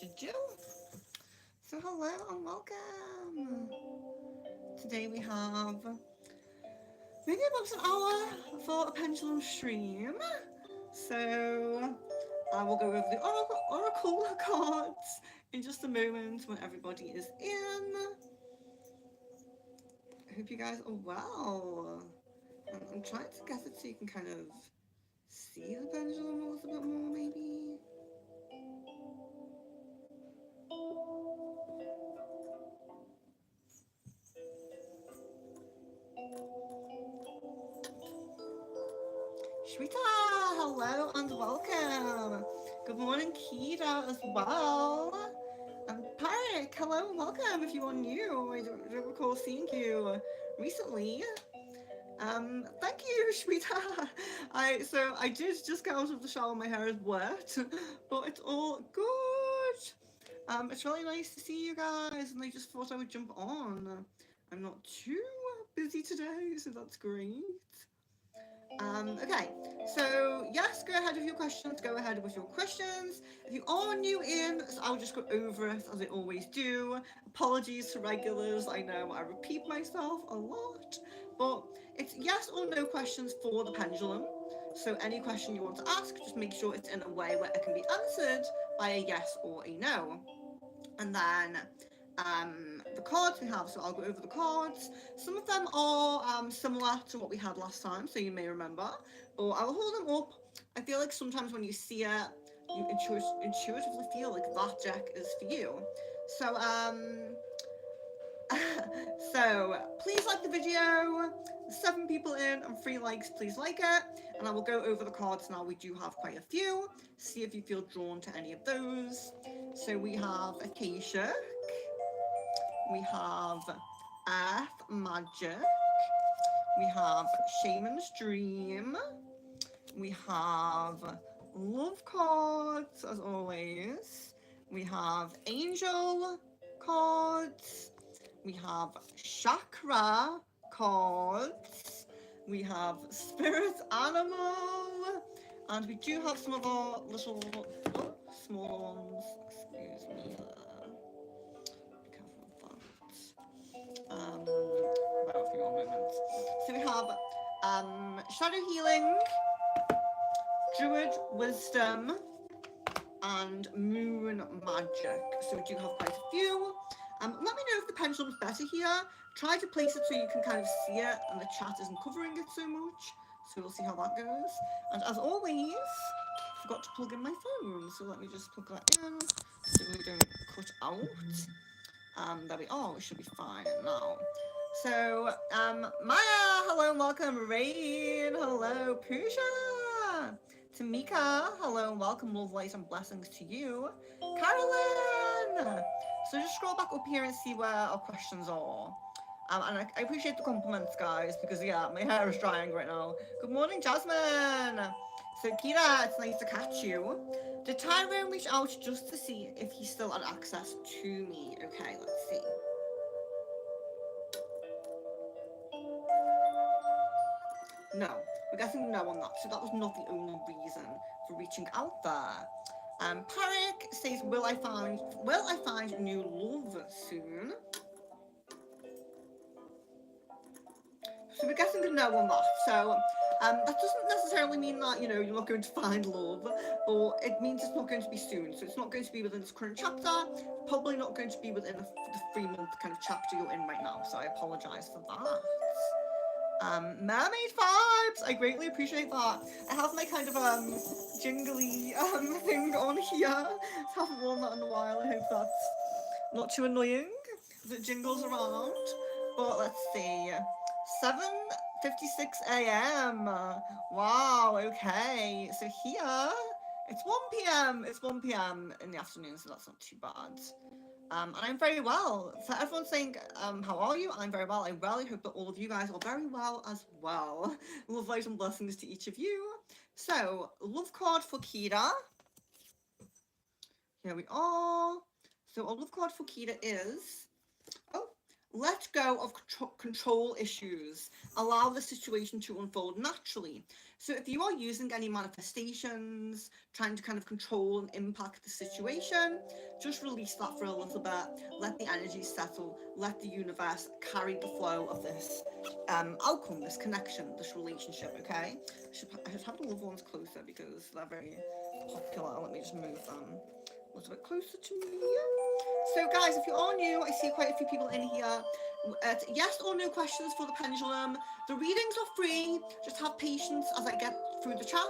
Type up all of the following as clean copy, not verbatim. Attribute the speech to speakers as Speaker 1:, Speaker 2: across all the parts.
Speaker 1: you do? So hello and welcome. Today we have maybe about an hour for a pendulum stream. So I will go over the oracle cards in just a moment when everybody is in. I hope you guys are well. I'm trying to get it so you can kind of see the pendulum a little bit more, maybe. Shweta, hello and welcome. Good morning, Kira, as well. And Parik, hello and welcome if you are new. I don't recall seeing you recently. Thank you, Shweta. I did just get out of the shower, my hair is wet, but it's all good. It's really nice to see you guys, and I just thought I would jump on. I'm not too busy today, so that's great. Okay, so yes, go ahead with your questions. Go ahead with your questions. If you are new in, so I'll just go over it as I always do. Apologies to regulars. I know I repeat myself a lot, but it's yes or no questions for the pendulum. So any question you want to ask, just make sure it's in a way where it can be answered by a yes or a no. And then the cards we have, so I'll go over the cards. Some of them are similar to what we had last time, so you may remember, but I will hold them up. I feel like sometimes when you see it, you intuitively feel like that deck is for you. So so please like the video. 7 people in and 3 likes, please like it. And I will go over the cards now. We do have quite a few. See if you feel drawn to any of those. So we have Acacia. We have Earth Magic. We have Shaman's Dream. We have Love cards, as always. We have Angel cards. We have Chakra cards. We have Spirit Animal. And we do have some of our little, smaller ones. Excuse me. Be careful with that. About a few more moments. So we have Shadow Healing, Druid Wisdom, and Moon Magic. So we do have quite a few. Let me know if the pendulum's better here. Try to place it so you can kind of see it and the chat isn't covering it so much. So we'll see how that goes. And as always, forgot to plug in my phone. So let me just plug that in so we don't cut out. There we are. We should be fine now. So, Maya, hello and welcome. Rain, hello. Pooja. Tamika, hello and welcome, love, light, and blessings to you. Carolyn! So just scroll back up here and see where our questions are. And I appreciate the compliments, guys, because yeah, my hair is drying right now. Good morning, Jasmine! So Kira, it's nice to catch you. Did Tyrone reach out just to see if he still had access to me? Okay, let's see. No, we're getting no on that, so that was not the only reason for reaching out there. Parik says, will I find new love soon? So we're getting a no on that. So that doesn't necessarily mean that, you know, you're not going to find love, but it means it's not going to be soon. So it's not going to be within this current chapter, probably not going to be within the 3-month kind of chapter you're in right now. So I apologize for that. Mermaid vibes! I greatly appreciate that. I have my kind of jingly thing on here. I haven't worn that in a while. I hope that's not too annoying as it jingles around. But let's see. 7:56 a.m. Wow, okay. So here it's 1 p.m. It's 1 p.m. in the afternoon, so that's not too bad. And I'm very well. So everyone's saying, how are you? I'm very well. I really hope that all of you guys are very well as well. Love, light, and blessings to each of you. So, love card for Kira. Here we are. So, our love card for Kira is, Let go of control issues. Allow the situation to unfold naturally. So if you are using any manifestations, trying to kind of control and impact the situation, just release that for a little bit. Let the energy settle. Let the universe carry the flow of this outcome, this connection, this relationship, okay? I should have the loved ones closer because they're very popular. Let me just move them a little bit closer to me. So, guys, if you are new, I see quite a few people in here. Yes or no questions for the pendulum. The readings are free. Just have patience as I get through the chat.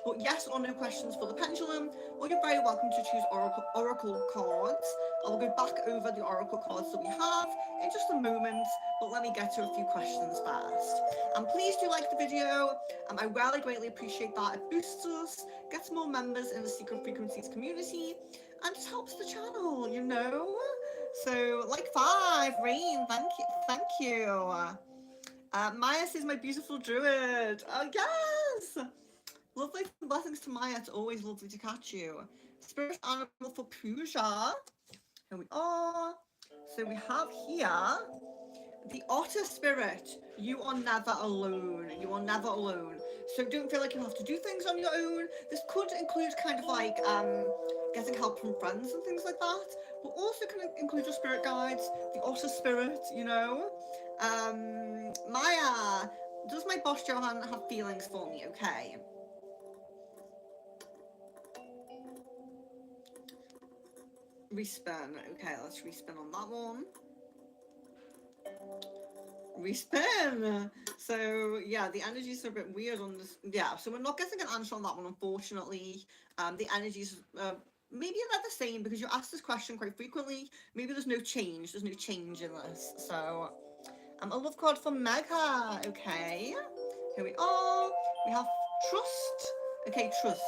Speaker 1: But yes or no questions for the pendulum. Or you're very welcome to choose oracle cards. I'll go back over the oracle cards that we have in just a moment. But let me get to a few questions first. And please do like the video. I really greatly appreciate that. It boosts us, gets more members in the Secret Frequencies community, and just helps the channel, you know. So like 5, Rain, thank you. Maya says my beautiful druid. Oh yes, lovely blessings to Maya. It's always lovely to catch you. Spirit animal for Pooja. Here we are. So we have here the otter spirit. You are never alone. You are never alone. So don't feel like you have to do things on your own. This could include kind of like getting help from friends and things like that, but also can include your spirit guides, the otter spirit, you know. Maya, does my boss Johan have feelings for me? Okay. Respin. Okay, let's respin on that one. Respin. So yeah, the energies are a bit weird on this. Yeah, so we're not getting an answer on that one, unfortunately. The energies maybe they're the same because you ask this question quite frequently. Maybe there's no change. There's no change in this. So a love card for Megha. Okay, here we are. We have trust. Okay, trust.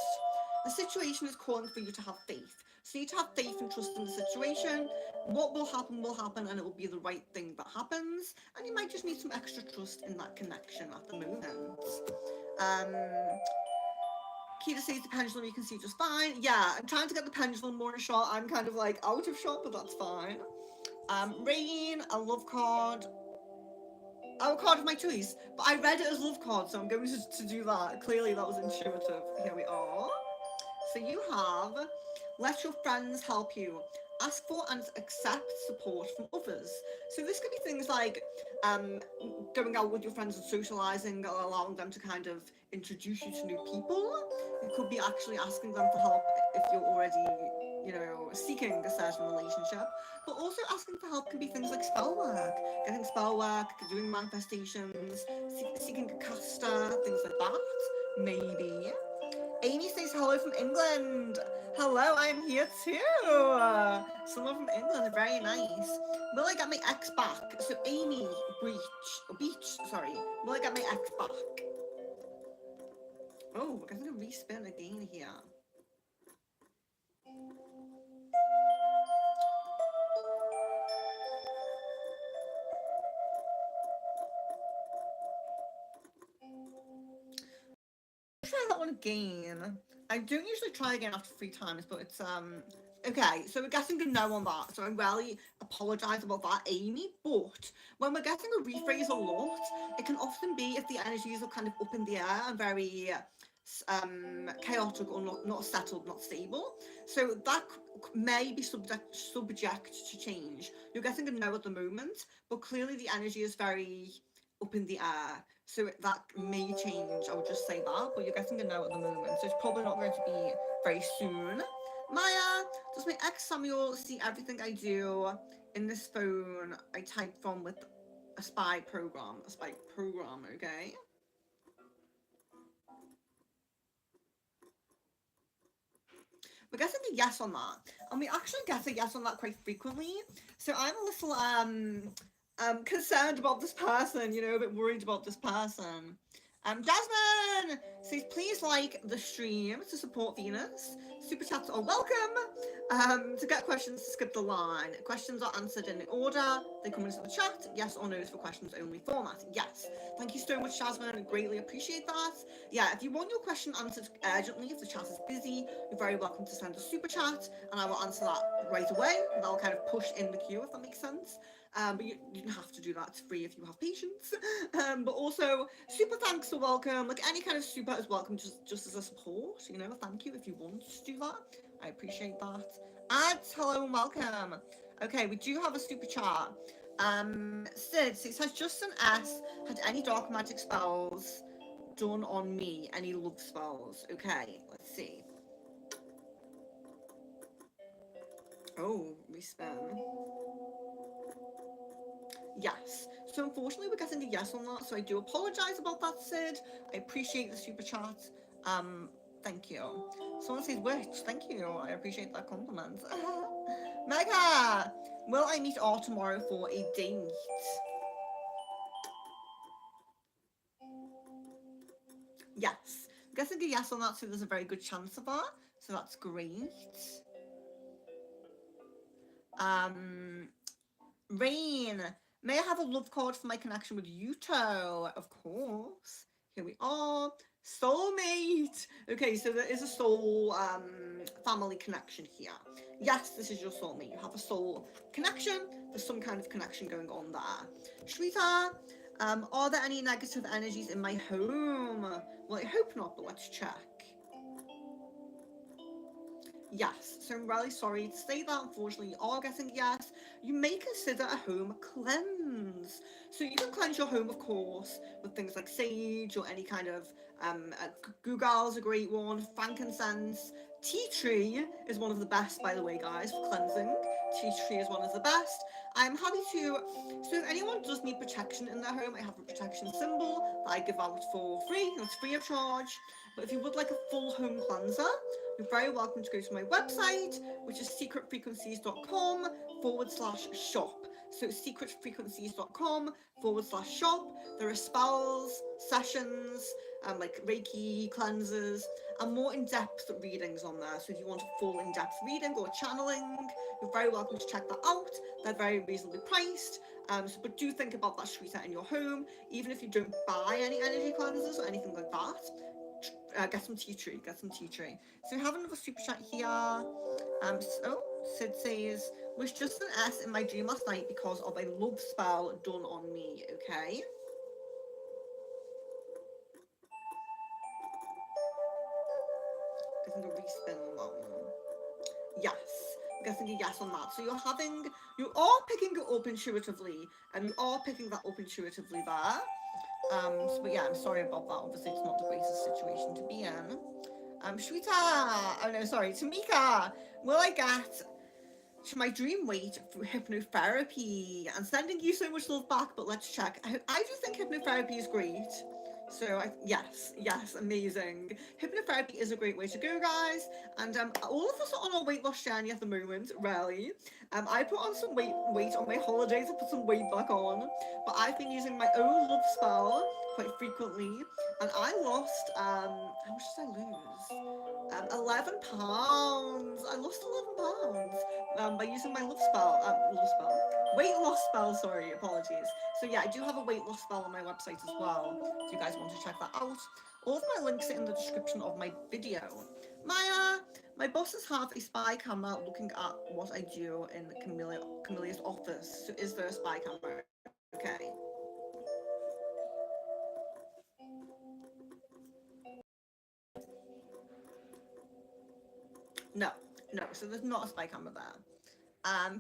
Speaker 1: The situation is calling for you to have faith. So you need to have faith and trust in the situation. What will happen, and it will be the right thing that happens. And you might just need some extra trust in that connection at the moment. Kita says the pendulum you can see just fine. Yeah, I'm trying to get the pendulum more in shot. I'm kind of like out of shot, but that's fine. Rain, a love card. Oh, a card of my choice. But I read it as love card, so I'm going to do that. Clearly that was intuitive. Here we are. So you have, let your friends help you. Ask for and accept support from others. So this could be things like going out with your friends and socializing, allowing them to kind of introduce you to new people. It could be actually asking them for help if you're already, you know, seeking a certain relationship. But also asking for help can be things like spell work, getting spell work, doing manifestations, seeking a caster, things like that. Maybe. Amy says hello from England. Hello, I'm here too. Someone from England, very nice. Will I get my ex back? So Amy, Beach, sorry. Will I get my ex back? Oh, we're getting a respin again here. Try that one again. I don't usually try again after 3 times, but it's okay, so we're getting a no on that, so I really apologise about that, Amy, but when we're getting a rephrase a lot, it can often be if the energies are kind of up in the air and very chaotic or not settled, not stable, so that may be subject to change. You're getting a no at the moment, but clearly the energy is very up in the air, so that may change. I would just say that, but you're getting a no at the moment, so it's probably not going to be very soon. Maya, does my ex Samuel see everything I do in this phone I type from with a spy program? Okay? We're getting a yes on that, and we actually get a yes on that quite frequently. So I'm a little concerned about this person, you know, a bit worried about this person. Jasmine says, please like the stream to support Venus. Super chats are welcome. To get questions, skip the line. Questions are answered in order. They come into the chat. Yes or no's for questions only format. Yes. Thank you so much, Jasmine. I greatly appreciate that. Yeah, if you want your question answered urgently, if the chat is busy, you're very welcome to send a super chat and I will answer that right away. And I'll kind of push in the queue, if that makes sense. But you don't have to do that. It's free if you have patience. But also, super thanks are welcome. Like any kind of super is welcome, just as a support. You know, thank you if you want to do that. I appreciate that. Ads, hello and welcome. Okay, we do have a super chat. Sid, so it says just an S. Had any dark magic spells done on me? Any love spells? Okay, let's see. Oh, respin. Yes. So unfortunately we're getting a yes on that, so I do apologise about that, Sid. I appreciate the super chat. Thank you. Someone says witch, thank you. I appreciate that compliment. Mega! Will I meet R tomorrow for a date? Yes. I'm guessing a yes on that, so there's a very good chance of that. So that's great. Rain, may I have a love card for my connection with Yuto? Of course. Here we are. Soulmate. Okay, so there is a soul family connection here. Yes, this is your soulmate. You have a soul connection. There's some kind of connection going on there. Shweta, are there any negative energies in my home? Well, I hope not, but let's check. Yes, so I'm really sorry to say that. Unfortunately, you are getting yes. You may consider a home cleanse. So you can cleanse your home, of course, with things like sage or any kind of Google is a great one. Frankincense, tea tree is one of the best, by the way, guys, for cleansing. Tea tree is one of the best. I'm happy to. So if anyone does need protection in their home, I have a protection symbol that I give out for free. It's free of charge. But if you would like a full home cleanser, you're very welcome to go to my website, which is secretfrequencies.com/shop. So secretfrequencies.com/shop. There are spells, sessions, like Reiki, cleansers, and more in-depth readings on there. So if you want a full in-depth reading or channeling, you're very welcome to check that out. They're very reasonably priced. But do think about that Shweta in your home, even if you don't buy any energy cleansers or anything like that. Get some tea tree. So we have another super chat here. So Sid says, was just an S in my dream last night because of a love spell done on me. Okay. Getting a respin on that one. Yes. I'm guessing a yes on that. So you are picking it up intuitively, and you are picking that up intuitively there. But yeah, I'm sorry about that. Obviously, it's not the greatest situation to be in. Shweta, oh no, sorry, Tamika, will I get to my dream weight through hypnotherapy? And sending you so much love back, but let's check. I do think hypnotherapy is great. So yes, amazing. Hypnotherapy is a great way to go, guys. And all of us are on our weight loss journey at the moment, really. I put on some weight on my holidays. I put some weight back on, but I've been using my own love spell quite frequently, and I lost how much did I lose? 11 pounds. I lost 11 pounds by using my weight loss spell. Sorry, apologies. So yeah, I do have a weight loss spell on my website as well. If you guys want to check that out, all of my links are in the description of my video. Maya, my bosses have a spy camera looking at what I do in Camillea's office. So is there a spy camera? Okay. No, so there's not a spy camera there.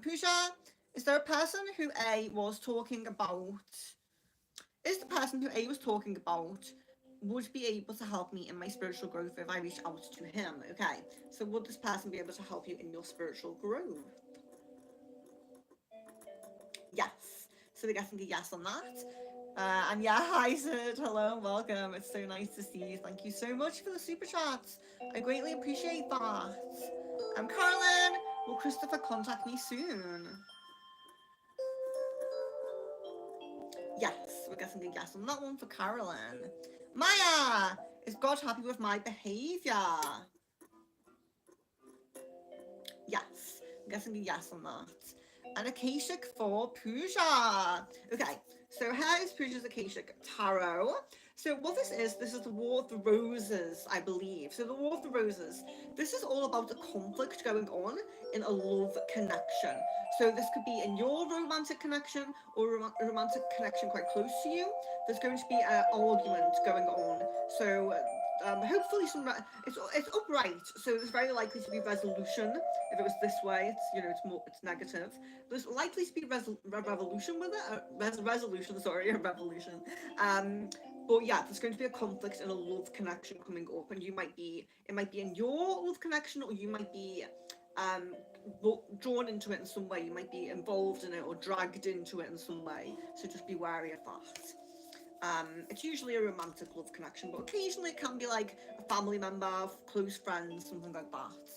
Speaker 1: Pooja, is there a person who A was talking about? Is the person who A was talking about would be able to help me in my spiritual growth if I reach out to him? Okay, so would this person be able to help you in your spiritual growth? Yes. So they're getting a yes on that. And yeah, hi Sid, hello, welcome. It's so nice to see you. Thank you so much for the super chats. I greatly appreciate that. Carolyn, will Christopher contact me soon? Yes, we're getting a yes on that one for Carolyn. Maya, is God happy with my behaviour? Yes, guessing a yes on that. An Akashic for Pooja. Okay, so here is Pooja's Akashic Tarot. So what this is the War of the Roses, I believe. So the War of the Roses, this is all about a conflict going on in a love connection. So this could be in your romantic connection or a romantic connection quite close to you. There's going to be an argument going on. So hopefully it's upright, so there's very likely to be resolution. If it was this way, it's negative. There's likely to be revolution with it, resolution, sorry, a revolution. But yeah, there's going to be a conflict in a love connection coming up, and it might be in your love connection, or you might be um, drawn into it in some way. You might be involved in it or dragged into it in some way. So just be wary of that. It's usually a romantic love connection, but occasionally it can be like a family member, close friends, something like that.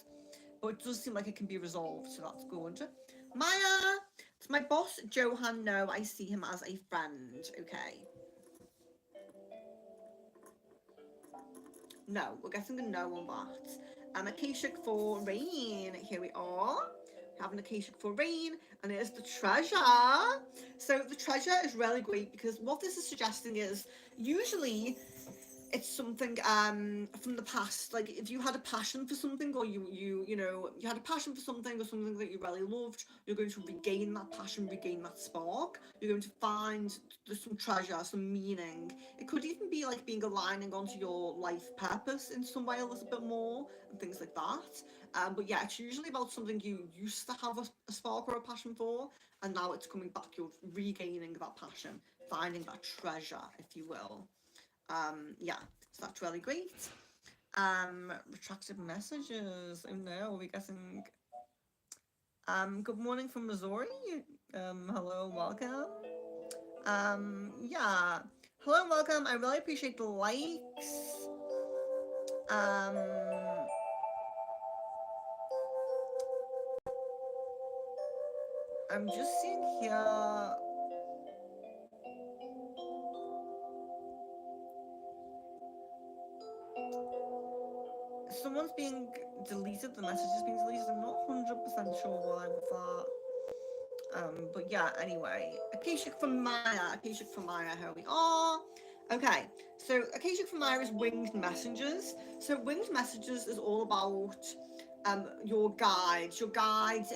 Speaker 1: But it does seem like it can be resolved, so that's good. Maya, does my boss Johan know I see him as a friend? Okay. No, we're getting a no on that. And Akashic for Rain, here we are. We have an Akashic for Rain, and it is the treasure. So the treasure is really great because what this is suggesting is usually it's something from the past. Like if you had a passion for something, or you had a passion for something, or something that you really loved, you're going to regain that passion, regain that spark. You're going to find there's some treasure, some meaning. It could even be like being aligning onto your life purpose in some way a little bit more, and things like that. But yeah, it's usually about something you used to have a spark or a passion for, and now it's coming back. You're regaining that passion, finding that treasure, if you will. Yeah, so that's really great. Retracted messages. Oh no, are we getting good morning from Missouri? Hello, welcome. Yeah. Hello and welcome. I really appreciate the likes. Um I'm just seeing here. Someone's being deleted, the message is being deleted. I'm not 100% sure why with that. But yeah, anyway, Akashic for Maya, Akashic for Maya, here we are. Okay, so Akashic for Maya is winged messengers. So winged messengers is all about your guides,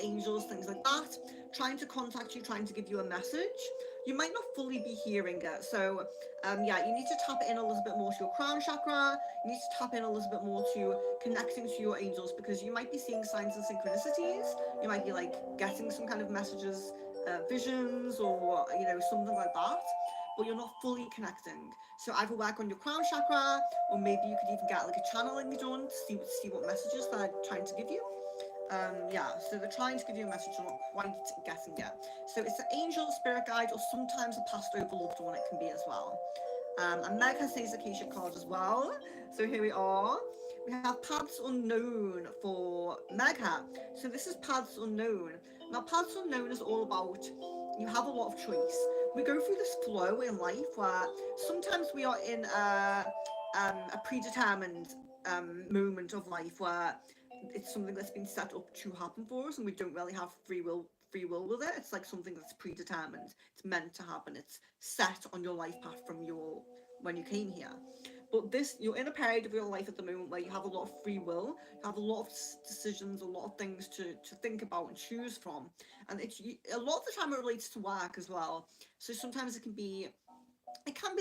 Speaker 1: angels, things like that, trying to contact you, trying to give you a message. You might not fully be hearing it, so yeah, you need to tap in a little bit more to your crown chakra. You need to tap in a little bit more to connecting to your angels, because you might be seeing signs and synchronicities. You might be like getting some kind of messages, visions, or something like that, but you're not fully connecting. So either work on your crown chakra, or maybe you could even get like a channeling done to see what messages they're trying to give you. Yeah, so they're trying to give you a message, you're not quite getting it. So it's an angel, spirit guide, or sometimes a past over loved one, it can be as well. And Meg has his Akashic card as well. So here we are. We have Paths Unknown for Megha. So this is Paths Unknown. Now, Paths Unknown is all about you have a lot of choice. We go through this flow in life where sometimes we are in a predetermined moment of life where it's something that's been set up to happen for us, and we don't really have free will with it. It's like something that's predetermined. It's meant to happen. It's set on your life path from your when you came here. But you're in a period of your life at the moment where you have a lot of free will. You have a lot of decisions, a lot of things to think about and choose from. And it's a lot of the time it relates to work as well. So sometimes it can be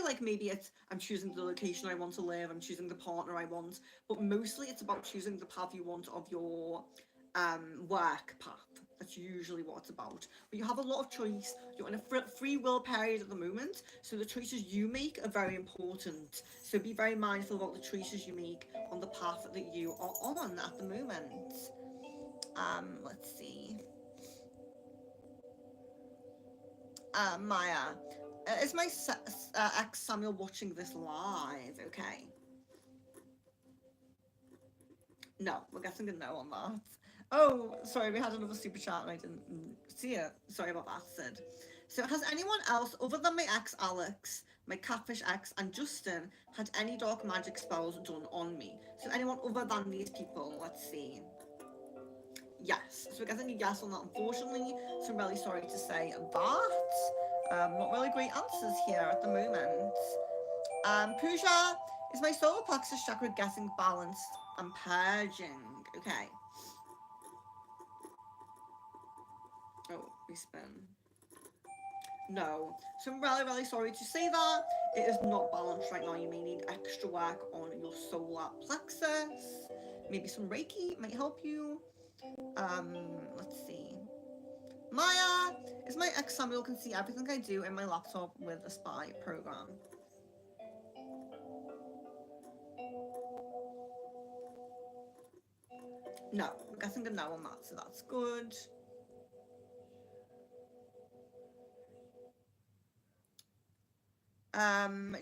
Speaker 1: like maybe it's I'm choosing the location I want to live, I'm choosing the partner I want, but mostly it's about choosing the path you want of your work path. That's usually what it's about. But you have a lot of choice. You're in a free will period at the moment, so the choices you make are very important. So be very mindful about the choices you make on the path that you are on at the moment. Let's see. Maya, is my ex Samuel watching this live? Okay. No, we're getting a no on that. Oh, sorry, we had another super chat and I didn't see it. Sorry about that, Sid. So, has anyone else, other than my ex Alex, my catfish ex, and Justin, had any dark magic spells done on me? So, anyone other than these people? Let's see. yes. So we're getting a yes on that, unfortunately. So I'm really sorry to say that. Not really great answers here at the moment. Puja, is my solar plexus chakra getting balanced and purging? Okay. Oh, we spin. No. So I'm really, really sorry to say that. It is not balanced right now. You may need extra work on your solar plexus. Maybe some Reiki might help you. Let's see. Maya, is my ex Samuel can see everything I do in my laptop with a spy program. No, I'm guessing a no on that, so that's good.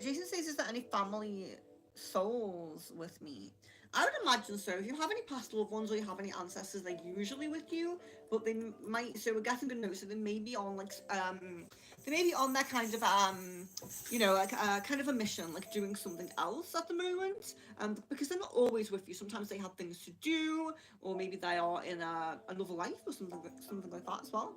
Speaker 1: Jason says, is there any family souls with me? I would imagine so. If you have any past loved ones or you have any ancestors, they're usually with you, but they might. So we're getting good notes. So they may be on they may be on their kind of like kind of a mission, like doing something else at the moment. Because they're not always with you. Sometimes they have things to do, or maybe they are in another life or something like that as well.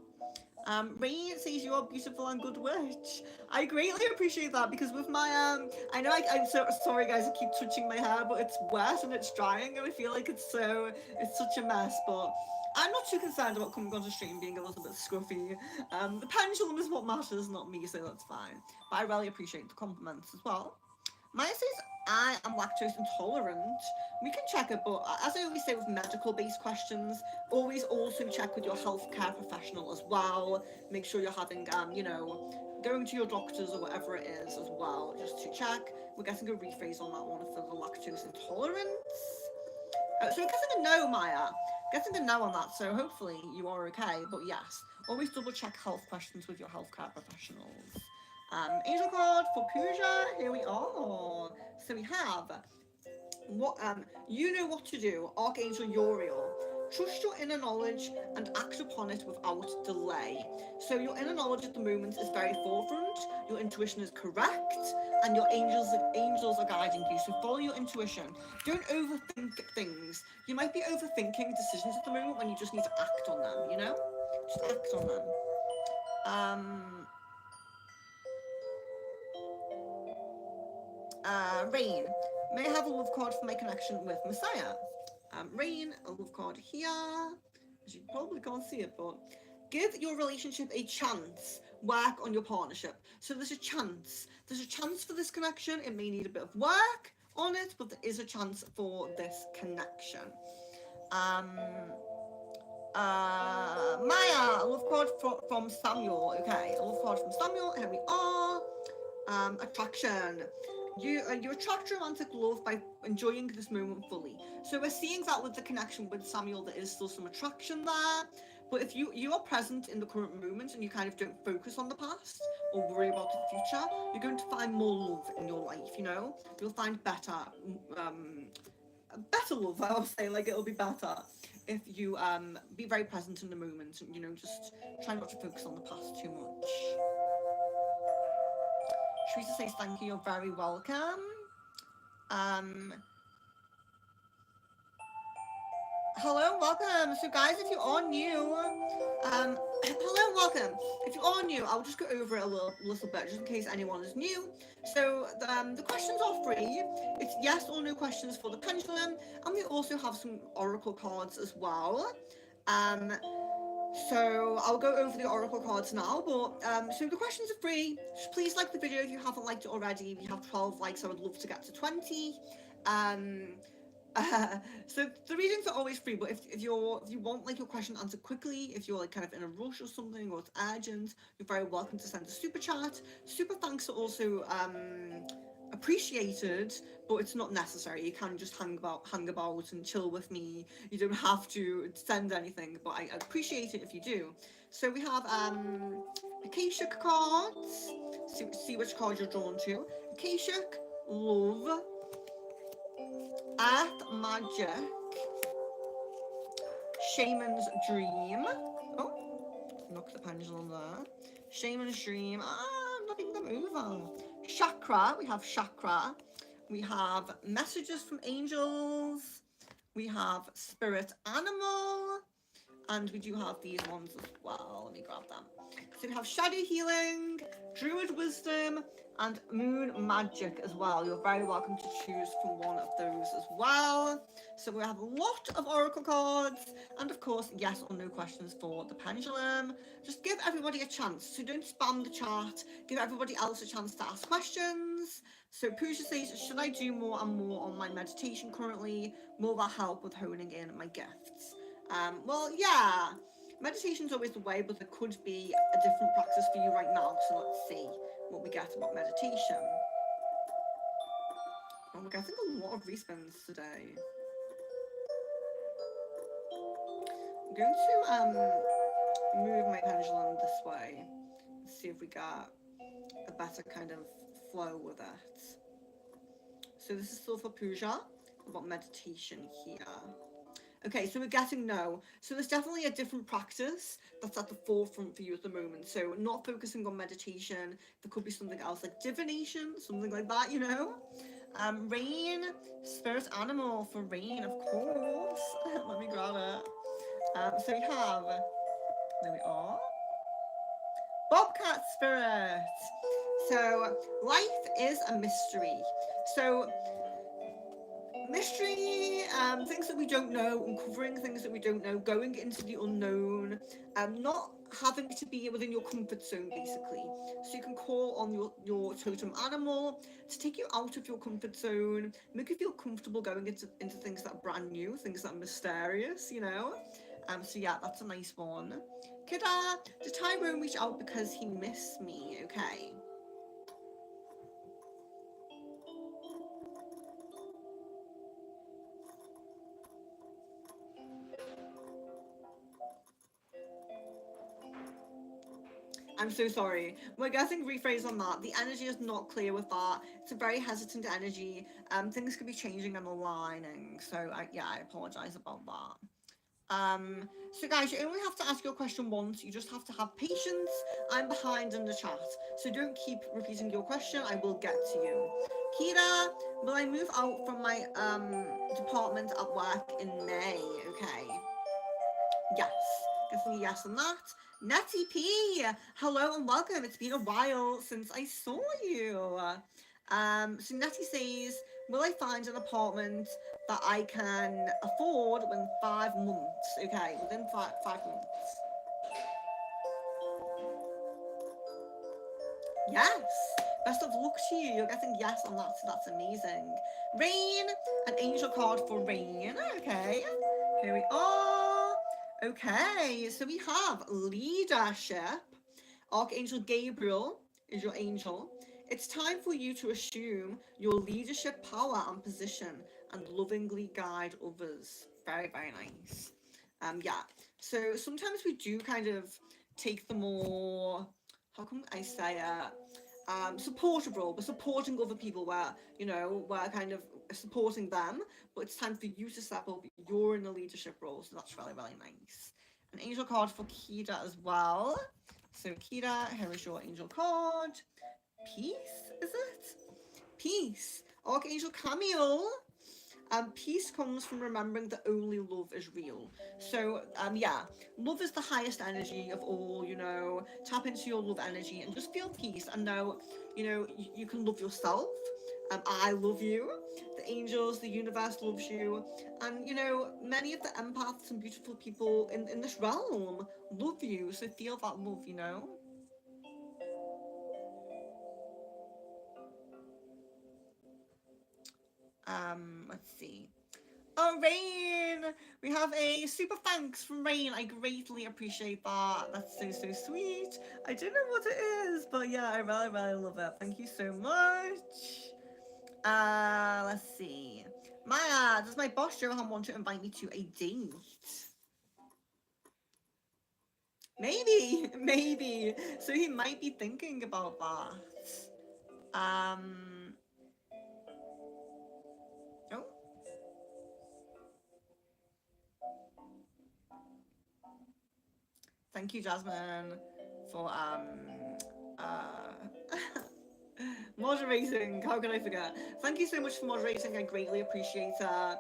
Speaker 1: Rain says you're beautiful and good witch. I greatly appreciate that because with my I know I'm so sorry guys. I keep touching my hair, but it's wet and it's drying, and I feel like it's such a mess. But I'm not too concerned about coming onto stream being a little bit scruffy. The pendulum is what matters, not me, so that's fine. But I really appreciate the compliments as well. Maya says I am lactose intolerant. We can check it, but as I always say with medical based questions, always also check with your healthcare professional as well. Make sure you're having, going to your doctors or whatever it is as well, just to check. We're getting a rephrase on that one for the lactose intolerance. So we're getting a no, Maya. Getting a no on that, so hopefully you are okay. But yes, always double check health questions with your healthcare professionals. Angel card for Pooja. Here we are. So we have what you know what to do, Archangel Uriel. Trust your inner knowledge and act upon it without delay. So your inner knowledge at the moment is very forefront. Your intuition is correct, and your angels are guiding you. So follow your intuition. Don't overthink things. You might be overthinking decisions at the moment when you just need to act on them. Just act on them. Um, Rain. May I have a love card for my connection with Messiah? Rain, a love card here. As you probably can't see it, but give your relationship a chance. Work on your partnership. So there's a chance. There's a chance for this connection. It may need a bit of work on it, but there is a chance for this connection. Maya, a love card from Samuel. Okay, a love card from Samuel. Here we are. Attraction. You attract romantic love by enjoying this moment fully. So we're seeing that with the connection with Samuel, there is still some attraction there. But if you are present in the current moment and you kind of don't focus on the past or worry about the future, you're going to find more love in your life. You'll find better love. I'll say, like, it'll be better if you be very present in the moment and just try not to focus on the past too much. Teresa says thank you, you're very welcome. Um, Hello, welcome. So guys, if you are new, hello, welcome. If you are new, I'll just go over it a little bit, just in case anyone is new. So the questions are free. It's yes or no questions for the pendulum, and we also have some oracle cards as well. So I'll go over the oracle cards now, but so the questions are free. Just please like the video if you haven't liked it already. We have 12 likes. I would love to get to 20. So the readings are always free, but if you want like your question answered quickly, if you're like kind of in a rush or something, or it's urgent, you're very welcome to send a super chat. Super thanks are also appreciated, but it's not necessary. You can just hang about and chill with me. You don't have to send anything, but I appreciate it if you do. So we have Akashic cards. See which card you're drawn to. Akashic, love, Earth magic, shaman's dream. Oh, knock the pendulum there. Shaman's dream. I'm knocking them over. Chakra. We have chakra. We have messages from angels. We have spirit animal. And we do have these ones as well. Let me grab them. So we have Shadow Healing, Druid Wisdom, and Moon Magic as well. You're very welcome to choose from one of those as well. So we have a lot of Oracle cards, and of course, yes or no questions for the Pendulum. Just give everybody a chance. So don't spam the chat. Give everybody else a chance to ask questions. So Pooja says, should I do more and more on my meditation currently? Will that help with honing in my gifts? Well, yeah, meditation's always the way, but there could be a different practice for you right now. So let's see what we get about meditation. Oh, we're getting a lot of respins today. I'm going to move my pendulum this way and see if we get a better kind of flow with it. So this is still for Pooja about meditation here. Okay, so we're getting no. So there's definitely a different practice that's at the forefront for you at the moment. So not focusing on meditation. There could be something else like divination, something like that, you know. Rain, spirit animal for rain, of course. Let me grab it. So we have, there we are, Bobcat spirit. So life is a mystery. So mystery, things that we don't know, uncovering things that we don't know, going into the unknown, not having to be within your comfort zone basically. So you can call on your totem animal to take you out of your comfort zone, make you feel comfortable going into things that are brand new, things that are mysterious, you know. So yeah, that's a nice one. Kidda, did Tyrone reach out because he missed me? Okay. I'm so sorry. We're getting rephrase on that. The energy is not clear with that. It's a very hesitant energy. Things could be changing and aligning. So yeah, I apologize about that. So guys, you only have to ask your question once. You just have to have patience. I'm behind in the chat, so don't keep repeating your question. I will get to you. Kira, will I move out from my department at work in May? Okay. Yes, definitely yes on that. Nettie P, hello and welcome. It's been a while since I saw you. So Nettie says, will I find an apartment that I can afford within 5 months? Okay, within 5 months. Yes. Best of luck to you. You're getting yes on that, so that's amazing. Rain, an angel card for rain. Okay. Here we are. Okay, so we have leadership. Archangel Gabriel is your angel. It's time for you to assume your leadership power and position and lovingly guide others. Very, very nice. Yeah. So sometimes we do kind of take the more, how can I say it? Supportive role. We're supporting other people where, you know, we're kind of supporting them, but it's time for you to step up. You're in a leadership role, so that's really, really nice. An angel card for Kira as well. So Kira, here is your angel card. Peace, is it? Peace. Archangel Camille. Peace comes from remembering that only love is real. So, yeah, love is the highest energy of all, you know. Tap into your love energy and just feel peace and know, you know, you can love yourself. I love you. The angels, the universe loves you. And, you know, many of the empaths and beautiful people in this realm love you. So feel that love, you know. Let's see. Oh, Rain! We have a super thanks from Rain. I greatly appreciate that. That's so, so sweet. I don't know what it is, but yeah, I really, really love it. Thank you so much. Let's see. Maya, does my boss Johan want to invite me to a date? Maybe, maybe. So he might be thinking about that. Oh. Thank you, Jasmine, for uh moderating. How can I forget? Thank you so much for moderating. I greatly appreciate it.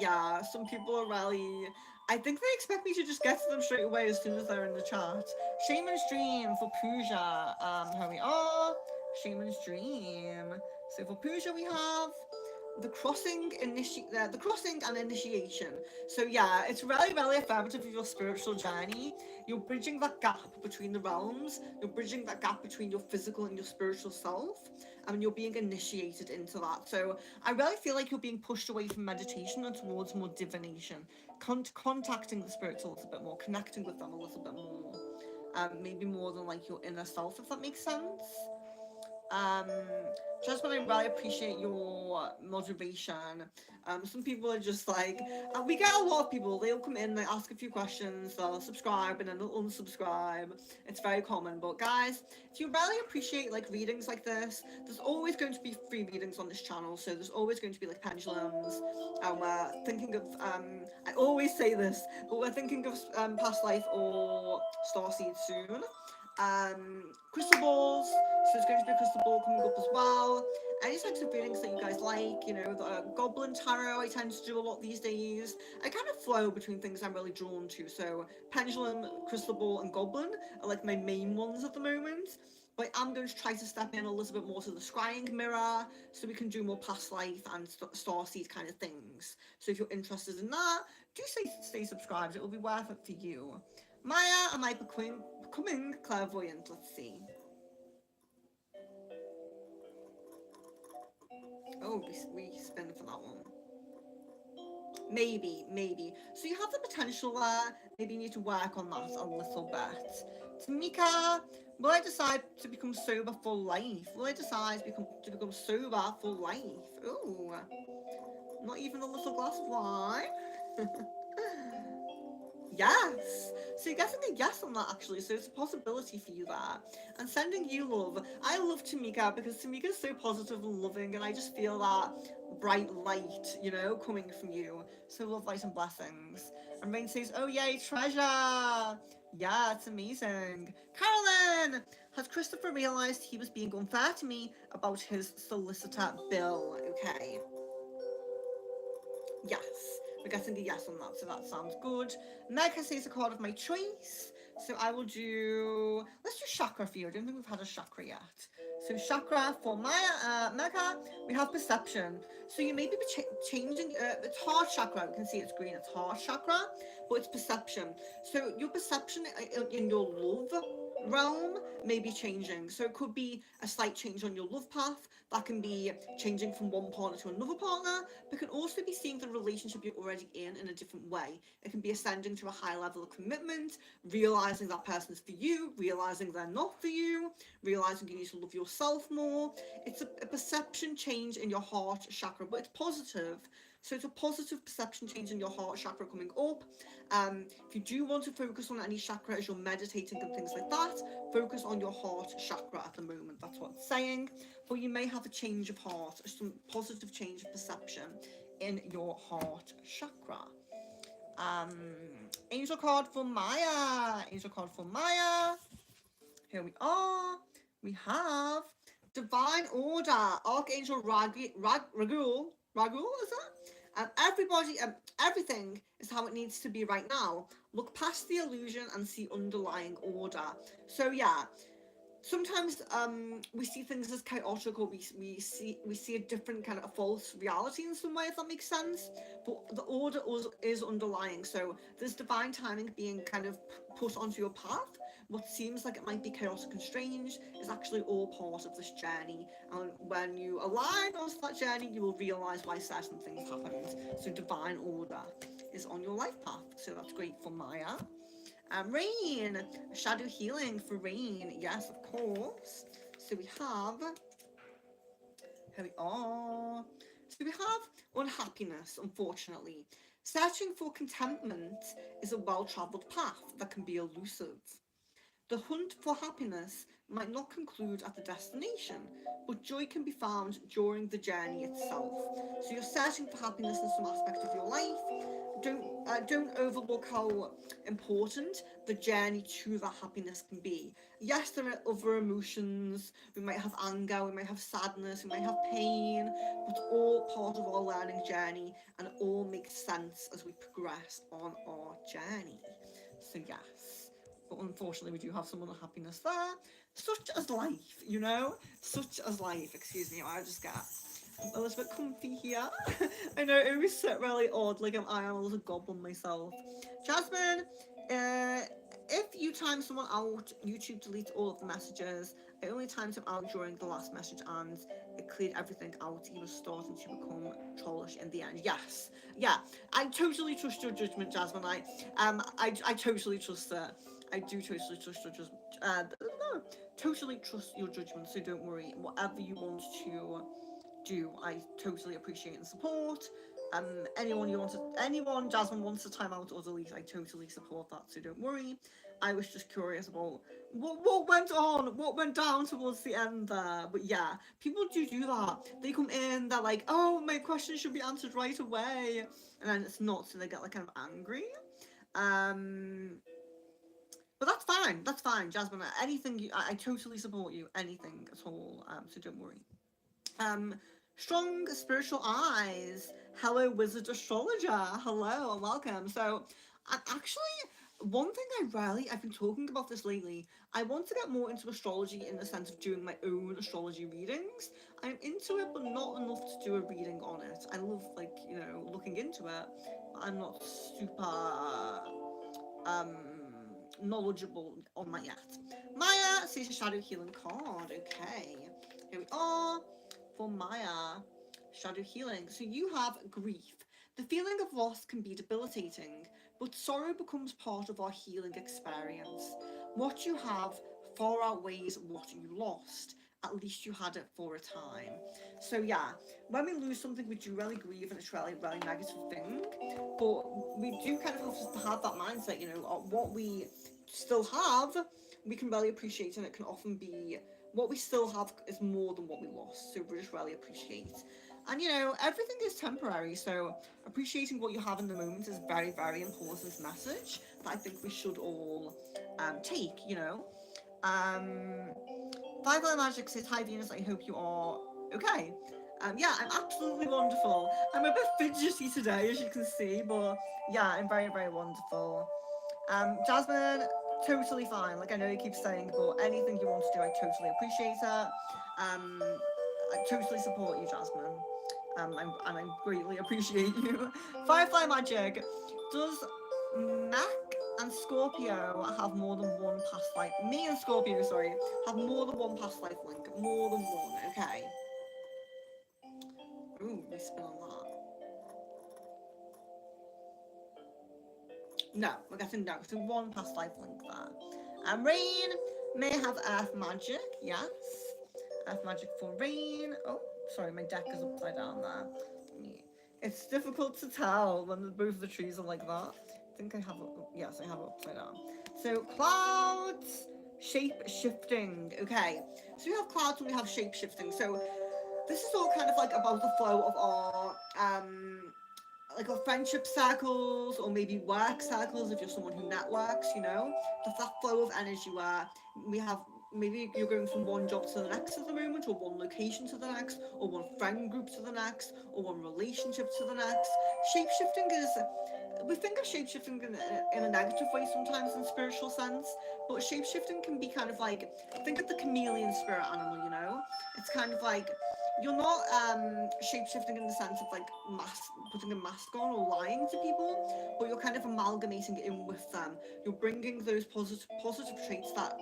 Speaker 1: Yeah, some people are really. I think they expect me to just get to them straight away as soon as they're in the chat. Shaman's Dream for Pooja. Here we are. Shaman's Dream. So for Pooja we have the crossing and initiation. So yeah, it's really, really affirmative of your spiritual journey. You're bridging that gap between the realms. You're bridging that gap between your physical and your spiritual self. And you're being initiated into that. So I really feel like you're being pushed away from meditation and towards more divination, contacting the spirits a little bit more, connecting with them a little bit more. Maybe more than like your inner self, if that makes sense. Um, just want to really appreciate your motivation. Some people are just like, we get a lot of people, they'll come in, they ask a few questions, they'll subscribe and then they'll unsubscribe. It's very common. But guys, if you really appreciate like readings like this, there's always going to be free readings on this channel. So there's always going to be like pendulums. We're thinking of, I always say this, but we're thinking of past life or starseed soon. Crystal balls, so there's going to be a crystal ball coming up as well. Any types of readings that you guys like, you know, the goblin tarot I tend to do a lot these days. I kind of flow between things I'm really drawn to, so pendulum, crystal ball and goblin are like my main ones at the moment. But I'm going to try to step in a little bit more to the scrying mirror so we can do more past life and starseed kind of things. So if you're interested in that, do stay subscribed, it will be worth it for you. Maya, am I becoming clairvoyant? Let's see. Oh, we spin for that one. Maybe. So you have the potential there. Maybe you need to work on that a little bit. Tamika, will I decide to become sober for life? Will I decide to become sober for life? Ooh, not even a little glass of wine. Yes. So you're getting a yes on that actually. So it's a possibility for you there. And sending you love. I love Tamika because Tamika is so positive and loving, and I just feel that bright light, you know, coming from you. So love, light, and blessings. And Rain says, "Oh yay, treasure! Yeah, it's amazing." Carolyn, has Christopher realised he was being unfair to me about his solicitor bill? Okay. Yes, we're getting a yes on that, so that sounds good. Meg has says a card of my choice, so I will do. Let's do chakra for you. I don't think we've had a chakra yet. So chakra for Maya, Mega, we have perception. So you may be changing. It's heart chakra. We can see it's green. It's heart chakra, but it's perception. So your perception in your love realm may be changing. So it could be a slight change on your love path. That can be changing from one partner to another partner, but can also be seeing the relationship you're already in a different way. It can be ascending to a high level of commitment, realizing that person's for you, realizing they're not for you, realizing you need to love yourself more. It's a perception change in your heart chakra, but it's positive. So it's a positive perception change in your heart chakra coming up. If you do want to focus on any chakra as you're meditating and things like that, focus on your heart chakra at the moment. That's what it's saying. But you may have a change of heart, some positive change of perception in your heart chakra. Angel card for Maya. Angel card for Maya. Here we are. We have Divine Order, Archangel Ragul. Ragul, is that? Everything is how it needs to be right now. Look past the illusion and see underlying order. So yeah, sometimes we see things as chaotic, or we see a different kind of false reality in some way, if that makes sense. But the order is underlying, so there's divine timing being kind of put onto your path. What seems like it might be chaotic and strange is actually all part of this journey, and when you align onto that journey, you will realize why certain things happened. So divine order is on your life path, so that's great for Maya. Rain, shadow healing for Rain. Yes, of course. So we have, here we are. So we have unhappiness, unfortunately. Searching for contentment is a well-traveled path that can be elusive. The hunt for happiness might not conclude at the destination, but joy can be found during the journey itself. So you're searching for happiness in some aspect of your life. Don't overlook how important the journey to that happiness can be. Yes, there are other emotions. We might have anger, we might have sadness, we might have pain, but all part of our learning journey, and it all makes sense as we progress on our journey. So yes, but unfortunately we do have some unhappiness there, such as life, you know, such as life. Excuse me, I just get a little bit comfy here. I know it was really odd, like I am a little goblin myself. Jasmine, uh, if you time someone out, YouTube deletes all of the messages. I only timed him out during the last message and it cleared everything out. He was starting to become trollish in the end. Yes, yeah, I totally trust your judgment, Jasmine. I totally trust it. I do totally trust your judgment. No, totally trust your judgment. So don't worry. Whatever you want to do, I totally appreciate and support. Anyone Jasmine wants to time out or delete, I totally support that. So don't worry. I was just curious about what went on, what went down towards the end there. But yeah, people do that. They come in, they're like, oh, my question should be answered right away, and then it's not, so they get like kind of angry. Um, but that's fine. That's fine, Jasmine. Anything I totally support you. Anything at all. So don't worry. Um, Strong spiritual eyes. Hello, wizard astrologer. Hello and welcome. So, I'm actually one thing I've been talking about this lately. I want to get more into astrology in the sense of doing my own astrology readings. I'm into it, but not enough to do a reading on it. I love looking into it, but I'm not super um knowledgeable on that yet. Maya says a shadow healing card. Okay, here we are for Maya. Shadow healing. So you have grief. The feeling of loss can be debilitating, but sorrow becomes part of our healing experience. What you have far outweighs what you lost. At least you had it for a time. So yeah, when we lose something, we do really grieve, and it's really negative thing. But we do kind of have to have that mindset. What we still have, we can really appreciate, and it can often be what we still have is more than what we lost. So we just really appreciate. And everything is temporary. So appreciating what you have in the moment is very important message that I think we should all take. Um, Five Eye Magic says, hi Venus, I hope you are okay. Yeah, I'm absolutely wonderful. I'm a bit fidgety today, as you can see, but yeah, I'm very wonderful. Jasmine, totally fine. Like I know you keep saying, but anything you want to do, I totally appreciate it. I totally support you, Jasmine. I greatly appreciate you. Firefly Magic. Does Mac and Scorpio have more than one past life? Me and Scorpio, sorry, have more than one past life link. More than one. Okay. Ooh, we spin on that. No, we're guessing no. So one past life link there. Rain may have earth magic. Yes. Earth magic for rain. Oh, sorry, my deck is upside down there. It's difficult to tell when both the trees are like that. I think I have it. Yes, I have it upside down. So clouds, shape shifting. Okay, so we have clouds and we have shape shifting. So this is all kind of like about the flow of our like our friendship circles or maybe work circles if you're someone who networks, there's that flow of energy where we have maybe you're going from one job to the next at the moment, or one location to the next, or one friend group to the next, or one relationship to the next. Shape shifting is, we think of shape shifting in a negative way sometimes in spiritual sense, but shape shifting can be kind of like, think of the chameleon spirit animal, it's kind of like you're not shape shifting in the sense of like putting a mask on or lying to people, but you're kind of amalgamating it in with them. You're bringing those positive traits that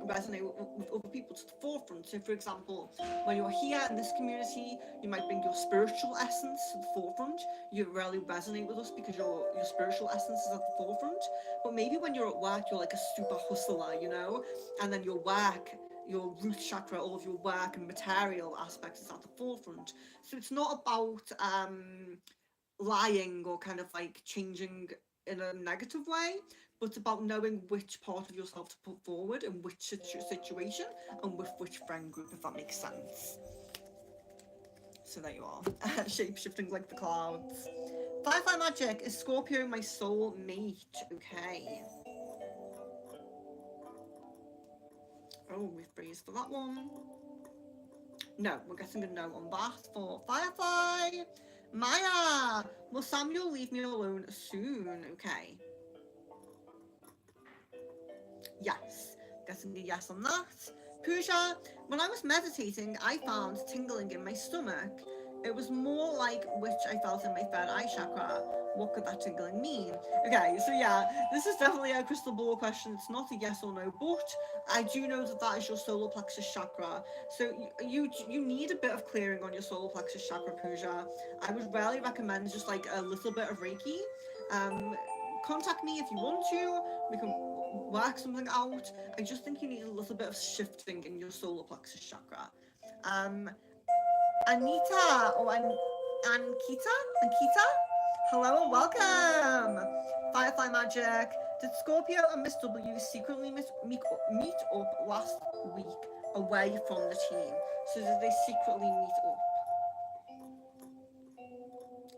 Speaker 1: resonate with other people to the forefront. So, for example, when you're here in this community, you might bring your spiritual essence to the forefront. You really resonate with us because your spiritual essence is at the forefront. But maybe when you're at work, you're like a super hustler, and then your root chakra, all of your work and material aspects is at the forefront. So it's not about lying or kind of like changing in a negative way, but it's about knowing which part of yourself to put forward in which situation and with which friend group, if that makes sense. So there you are. Shape-shifting like the clouds. Firefly Magic, is Scorpio my soul mate? Okay. Oh, we've breezed for that one. No, we're getting a no on that for Firefly. Maya, will Samuel leave me alone soon? Okay. Yes, getting a yes on that. Pooja, when I was meditating, I found tingling in my stomach. It was more like which I felt in my third eye chakra. What could that tingling mean? Okay, so yeah, this is definitely a crystal ball question. It's not a yes or no, but I do know that that is your solar plexus chakra. So you need a bit of clearing on your solar plexus chakra, Pooja. I would really recommend just like a little bit of Reiki. Um, Contact me if you want to. We can work something out. I just think you need a little bit of shifting in your solar plexus chakra. Anita or Ankita, hello and welcome. Firefly Magic. Did Scorpio and Miss W secretly meet up last week away from the team? So did they secretly meet up?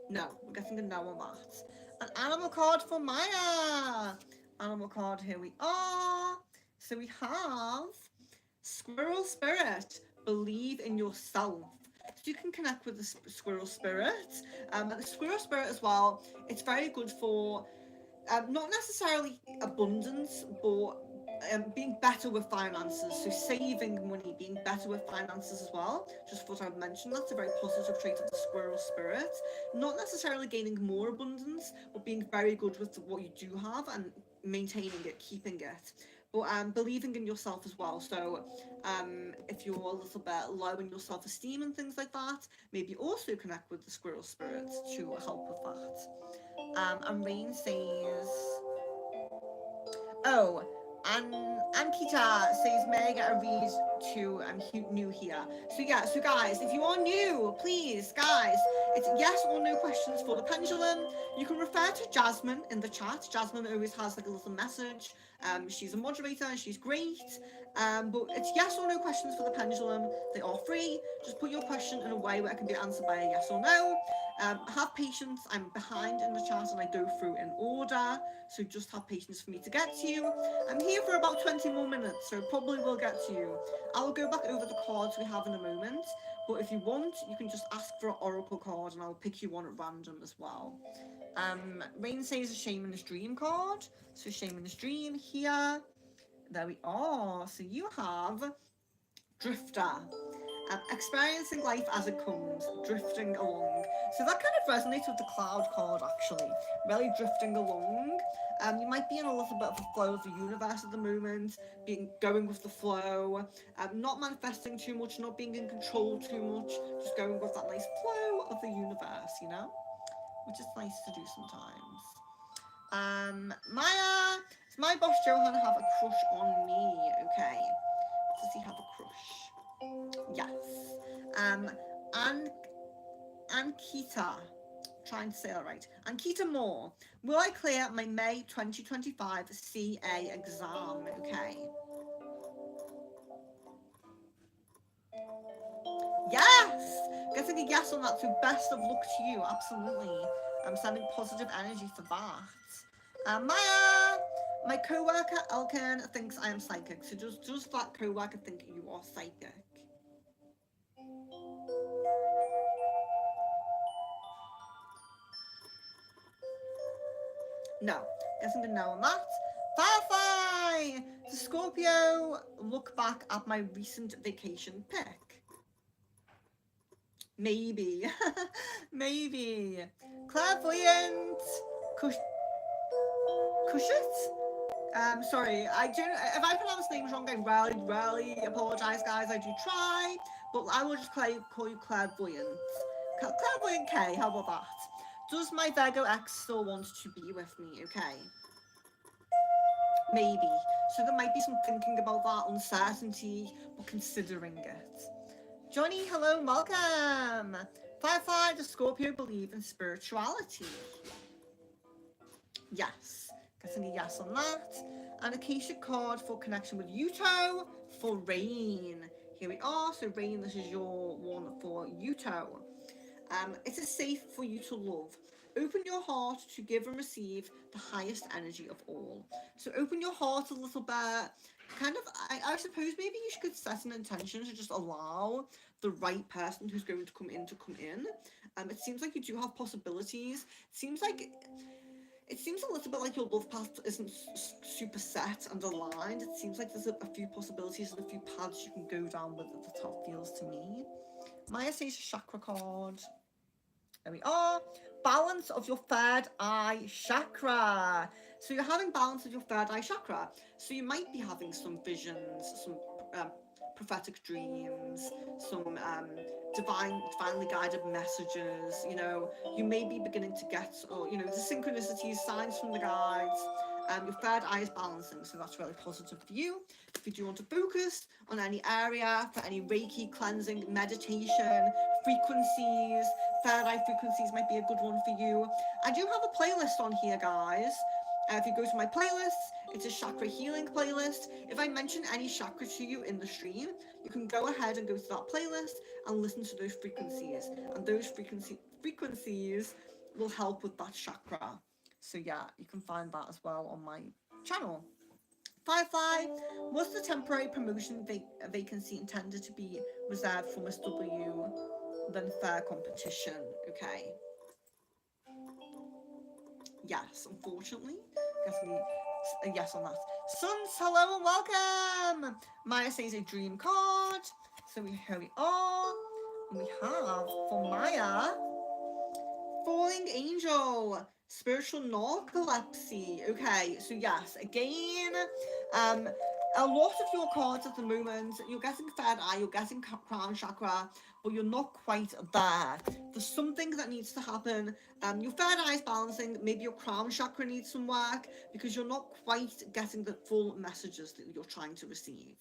Speaker 1: No, we're getting a no on that. An animal card for Maya. Animal card, here we are. So we have Squirrel Spirit, believe in yourself. So you can connect with the Squirrel Spirit. The Squirrel Spirit as well, it's very good for not necessarily abundance, but being better with finances. So saving money, being better with finances as well. Just thought I'd mention that's a very positive trait of the Squirrel Spirit. Not necessarily gaining more abundance, but being very good with what you do have and maintaining it, keeping it. But believing in yourself as well. So if you're a little bit low in your self-esteem and things like that, maybe also connect with the Squirrel Spirit to help with that. And Rain says, oh, and Ankita says, may I get a read to, I'm new here. So yeah, so guys, if you are new, please, guys, it's yes or no questions for the pendulum. You can refer to Jasmine in the chat. Jasmine always has like a little message. She's a moderator and she's great. But it's yes or no questions for the pendulum. They are free. Just put your question in a way where it can be answered by a yes or no. Have patience. I'm behind in the chat and I go through in order. So just have patience for me to get to you. I'm here for about 20 more minutes, so probably will get to you. I'll go back over the cards we have in a moment. But if you want, you can just ask for an oracle card and I'll pick you one at random as well. Rain says a shame in his dream card. So shame in his dream here. There we are. So you have Drifter. Experiencing life as it comes, drifting along. So that kind of resonates with the cloud card actually. Really drifting along. You might be in a little bit of a flow of the universe at the moment, going with the flow, not manifesting too much, not being in control too much, just going with that nice flow of the universe, you know? Which is nice to do sometimes. Maya, does my boss Johan have a crush on me? Okay. Does he have a crush? Yes. Ankita, trying to say that right. Ankita Moore, will I clear my May 2025 CA exam? Okay. Yes! Getting a yes on that, so best of luck to you, absolutely. I'm sending positive energy for that. Maya, my co-worker Elkin thinks I am psychic. So does that co-worker think you are psychic? No. Guessing a no on that. Firefly! The Scorpio, look back at my recent vacation pic. Maybe. Maybe. Clairvoyant. Kushit? Sorry, I don't. If I pronounce names wrong, I really apologise, guys. I do try, but I will just call you Clairvoyant. Clairvoyant K, how about that? Does my Virgo X still want to be with me? Okay. Maybe. So there might be some thinking about that, uncertainty, but considering it. Johnny, hello and welcome. Firefly, does Scorpio believe in spirituality? Yes. Getting a yes on that. An Akashic card for connection with Yuto for Rain. Here we are. So Rain, this is your one for Yuto. It is safe for you to love. Open your heart to give and receive the highest energy of all. So open your heart a little bit. Kind of, I suppose maybe you could set an intention to just allow the right person who's going to come in to come in. It seems like you do have possibilities. It seems a little bit like your love path isn't super set and aligned. It seems like there's a few possibilities and a few paths you can go down with it. That's how it feels to me. Maya says a chakra card. There we are. Balance of your third eye chakra. So you're having balance of your third eye chakra. So you might be having some visions, some prophetic dreams, some divinely guided messages. You know, you may be beginning to get, or you know, the synchronicities, signs from the guides. Your third eye is balancing, so that's really positive for you. If you do want to focus on any area for any Reiki cleansing, meditation, frequencies, third eye frequencies might be a good one for you. I do have a playlist on here, guys. If you go to my playlists, it's a chakra healing playlist. If I mention any chakra to you in the stream, you can go ahead and go to that playlist and listen to those frequencies. And those frequencies will help with that chakra. So yeah, you can find that as well on my channel. Firefly, was the temporary promotion vacancy intended to be reserved for Miss W than fair competition? Okay. Yes, unfortunately. Guessing a yes on that. Suns, hello and welcome! Maya says a dream card. So here we are. And we have for Maya, Falling Angel, spiritual narcolepsy. Okay, so yes, again, a lot of your cards at the moment, you're getting third eye, you're getting crown chakra, but you're not quite there. There's something that needs to happen. Your third eye is balancing, maybe your crown chakra needs some work because you're not quite getting the full messages that you're trying to receive.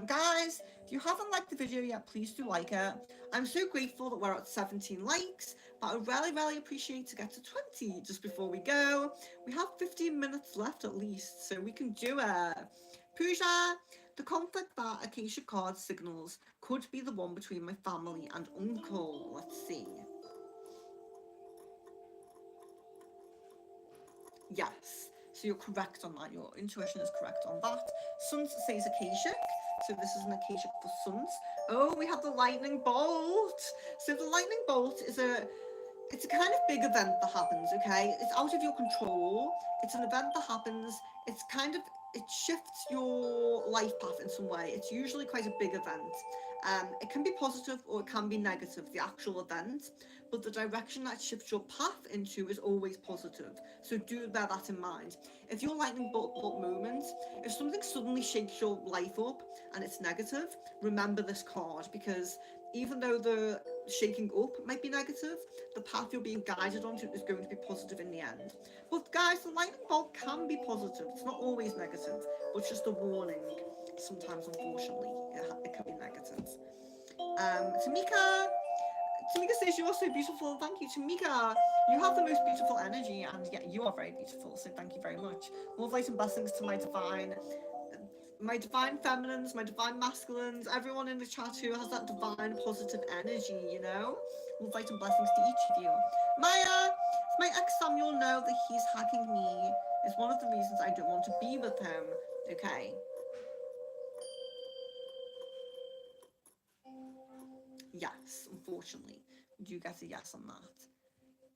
Speaker 1: Guys, if you haven't liked the video yet, please do like it. I'm so grateful that we're at 17 likes, but I really appreciate to get to 20 just before we go. We have 15 minutes left at least, so we can do it. Pooja, the conflict that Acacia card signals could be the one between my family and uncle. Let's see. Yes, so you're correct on that. Your intuition is correct on that. Sun says Akashic, so this is an Akashic for Suns. Oh, we have the lightning bolt. So the lightning bolt is it's a kind of big event that happens, okay? It's out of your control. It's an event that happens. It's kind of, it shifts your life path in some way. It's usually quite a big event. It can be positive or it can be negative, the actual event, but the direction that shifts your path into is always positive. So do bear that in mind. If your lightning bolt moment, if something suddenly shakes your life up and it's negative, remember this card, because even though the shaking up might be negative, the path you're being guided onto is going to be positive in the end. But guys, the lightning bolt can be positive. It's not always negative, but it's just a warning. Sometimes, unfortunately, it can be negative. Tamika says you're so beautiful. Thank you, Tamika. You have the most beautiful energy, and yeah, you are very beautiful. So thank you very much. Love, light, and blessings to my divine feminines, my divine masculines, everyone in the chat who has that divine positive energy, you know? Love, light, and blessings to each of you. Maya, my ex Samuel know that he's hacking me is one of the reasons I don't want to be with him. Okay. Yes, unfortunately. You do get a yes on that.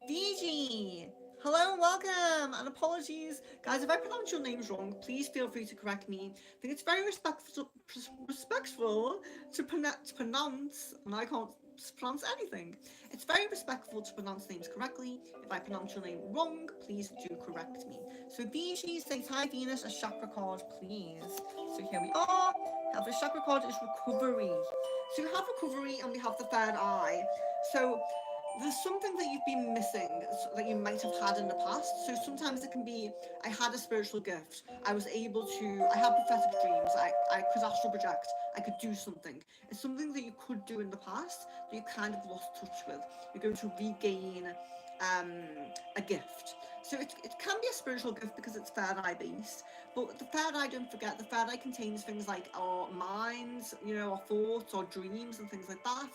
Speaker 1: Fiji! Hello and welcome, and apologies. Guys, if I pronounce your names wrong, please feel free to correct me. I think it's very respectful to pronounce, and I can't pronounce anything. It's very respectful to pronounce names correctly. If I pronounce your name wrong, please do correct me. So Fiji says, hi Venus, a chakra card, please. So here we are. The chakra card is recovery. So we have recovery and we have the third eye. So there's something that you've been missing that you might have had in the past. So sometimes it can be, I had a spiritual gift. I was able to, I had prophetic dreams. I could astral project. I could do something. It's something that you could do in the past that you kind of lost touch with. You're going to regain a gift. So it can be a spiritual gift because it's third eye based, but the third eye, don't forget, the third eye contains things like our minds, you know, our thoughts, our dreams, and things like that.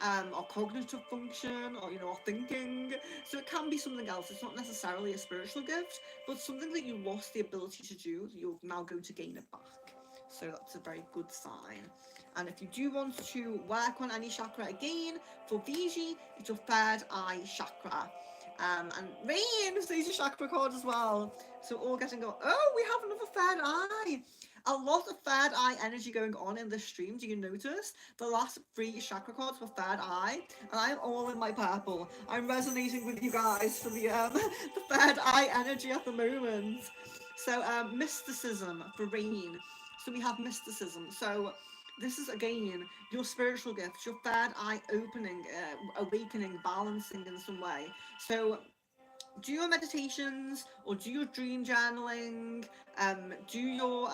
Speaker 1: Our cognitive function, or you know, our thinking. So it can be something else. It's not necessarily a spiritual gift, but something that you lost the ability to do, you're now going to gain it back. So that's a very good sign. And if you do want to work on any chakra again, for Viji, it's your third eye chakra. And Rain stays your chakra card as well. So all getting go, oh, we have another third eye. A lot of third eye energy going on in this stream. Do you notice? The last 3 chakra cards were third eye, and I'm all in my purple. I'm resonating with you guys for the the third eye energy at the moment. So mysticism for Rain. So we have mysticism. So this is again your spiritual gifts, your third eye opening, awakening, balancing in some way. So do your meditations or do your dream journaling, do your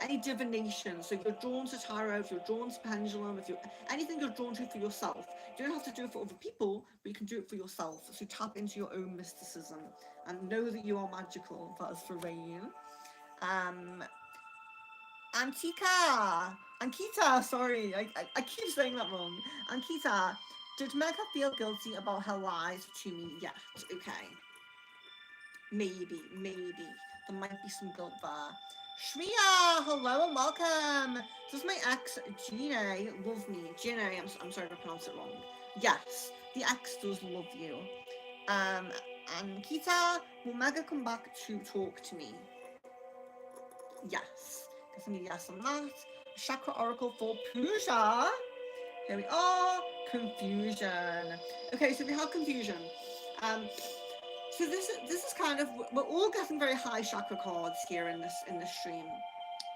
Speaker 1: any divination. So if you're drawn to tarot, if you're drawn to pendulum, if you're anything you're drawn to for yourself, you don't have to do it for other people, but you can do it for yourself. So tap into your own mysticism and know that you are magical. That is for Rain. um Ankita, sorry, I keep saying that wrong. Ankita, did Mega feel guilty about her lies to me yet? Okay, maybe. There might be some guilt there. Shreya, hello and welcome. Does my ex, Gina, love me? Gina, I'm sorry if I pronounced it wrong. Yes, the ex does love you. Um, Ankita, will Mega come back to talk to me? Yes. Definitely yes on that. Chakra Oracle for Pooja. Here we are. Confusion. Okay, so we have confusion. Um, so this is kind of, we're all getting very high chakra cards here in this stream.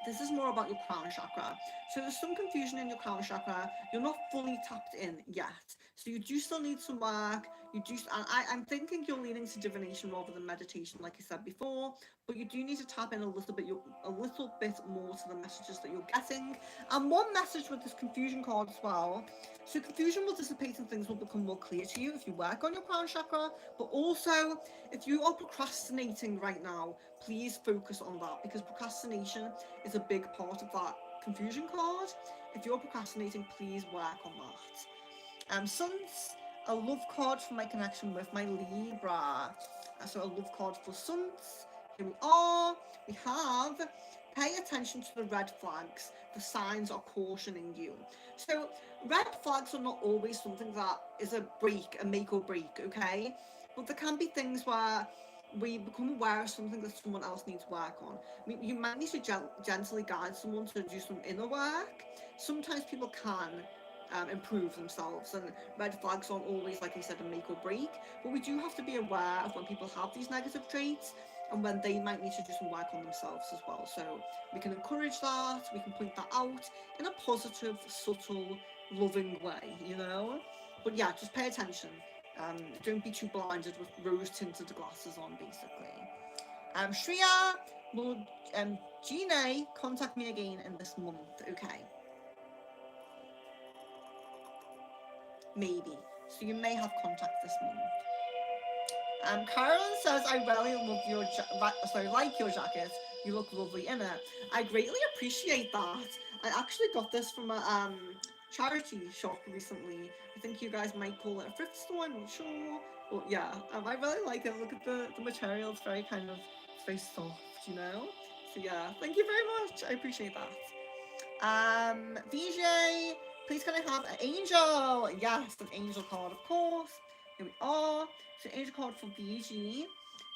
Speaker 1: This is more about your crown chakra. So there's some confusion in your crown chakra. You're not fully tapped in yet. So you do still need some work. You do, and I'm thinking you're leaning to divination rather than meditation, like I said before. But you do need to tap in a little bit more to the messages that you're getting. And one message with this confusion card as well. So confusion will dissipate and things will become more clear to you if you work on your crown chakra. But also, if you are procrastinating right now, please focus on that, because procrastination is a big part of that confusion card. If you're procrastinating, please work on that. Suns, a love card for my connection with my Libra. So a love card for Suns. Here we are. We have pay attention to the red flags. The signs are cautioning you. So red flags are not always something that is a make or break, okay? But there can be things where we become aware of something that someone else needs work on. I mean, you might need to gently guide someone to do some inner work. Sometimes people can improve themselves, and red flags aren't always, like I said, a make or break, but we do have to be aware of when people have these negative traits and when they might need to do some work on themselves as well. So we can encourage that, we can point that out in a positive, subtle, loving way, you know? But yeah, just pay attention. Don't be too blinded with rose-tinted glasses on, basically. Shreya, will Gina contact me again in this month? Okay. Maybe. So you may have contact this month. Carolyn says, I really love your like your jacket. You look lovely in it. I greatly appreciate that. I actually got this from a charity shop recently. I think you guys might call it a thrift store, I'm not sure. But yeah, I really like it. Look at the material, it's very kind of, it's very soft, you know? So yeah, thank you very much. I appreciate that. VJ, please can I have an angel? Yes, an angel card, of course. Here we are. So angel card for VG.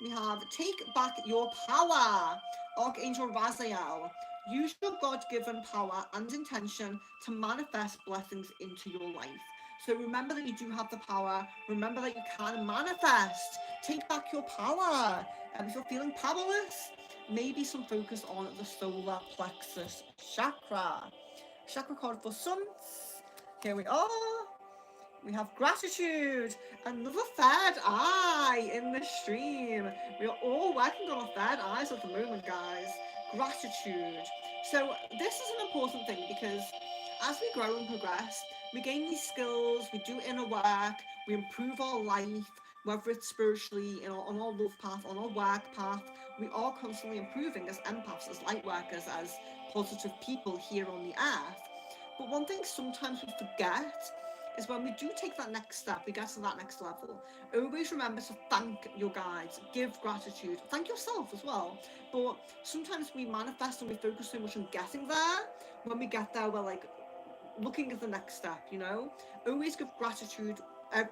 Speaker 1: We have take back your power. Archangel Raziel. Use your God-given power and intention to manifest blessings into your life. So remember that you do have the power. Remember that you can manifest. Take back your power. If you're feeling powerless, maybe some focus on the solar plexus chakra. Chakra card for Suns. Here we are. We have gratitude. Another third eye in the stream. We are all working on our third eyes at the moment, guys. Gratitude. So this is an important thing, because as we grow and progress, we gain these skills, we do inner work, we improve our life, whether it's spiritually, on our love path, on our work path. We are constantly improving as empaths, as light workers, as positive people here on the earth. But one thing sometimes we forget is when we do take that next step, we get to that next level. Always remember to thank your guides, give gratitude, thank yourself as well. But sometimes we manifest and we focus so much on getting there. When we get there, we're like looking at the next step, Always give gratitude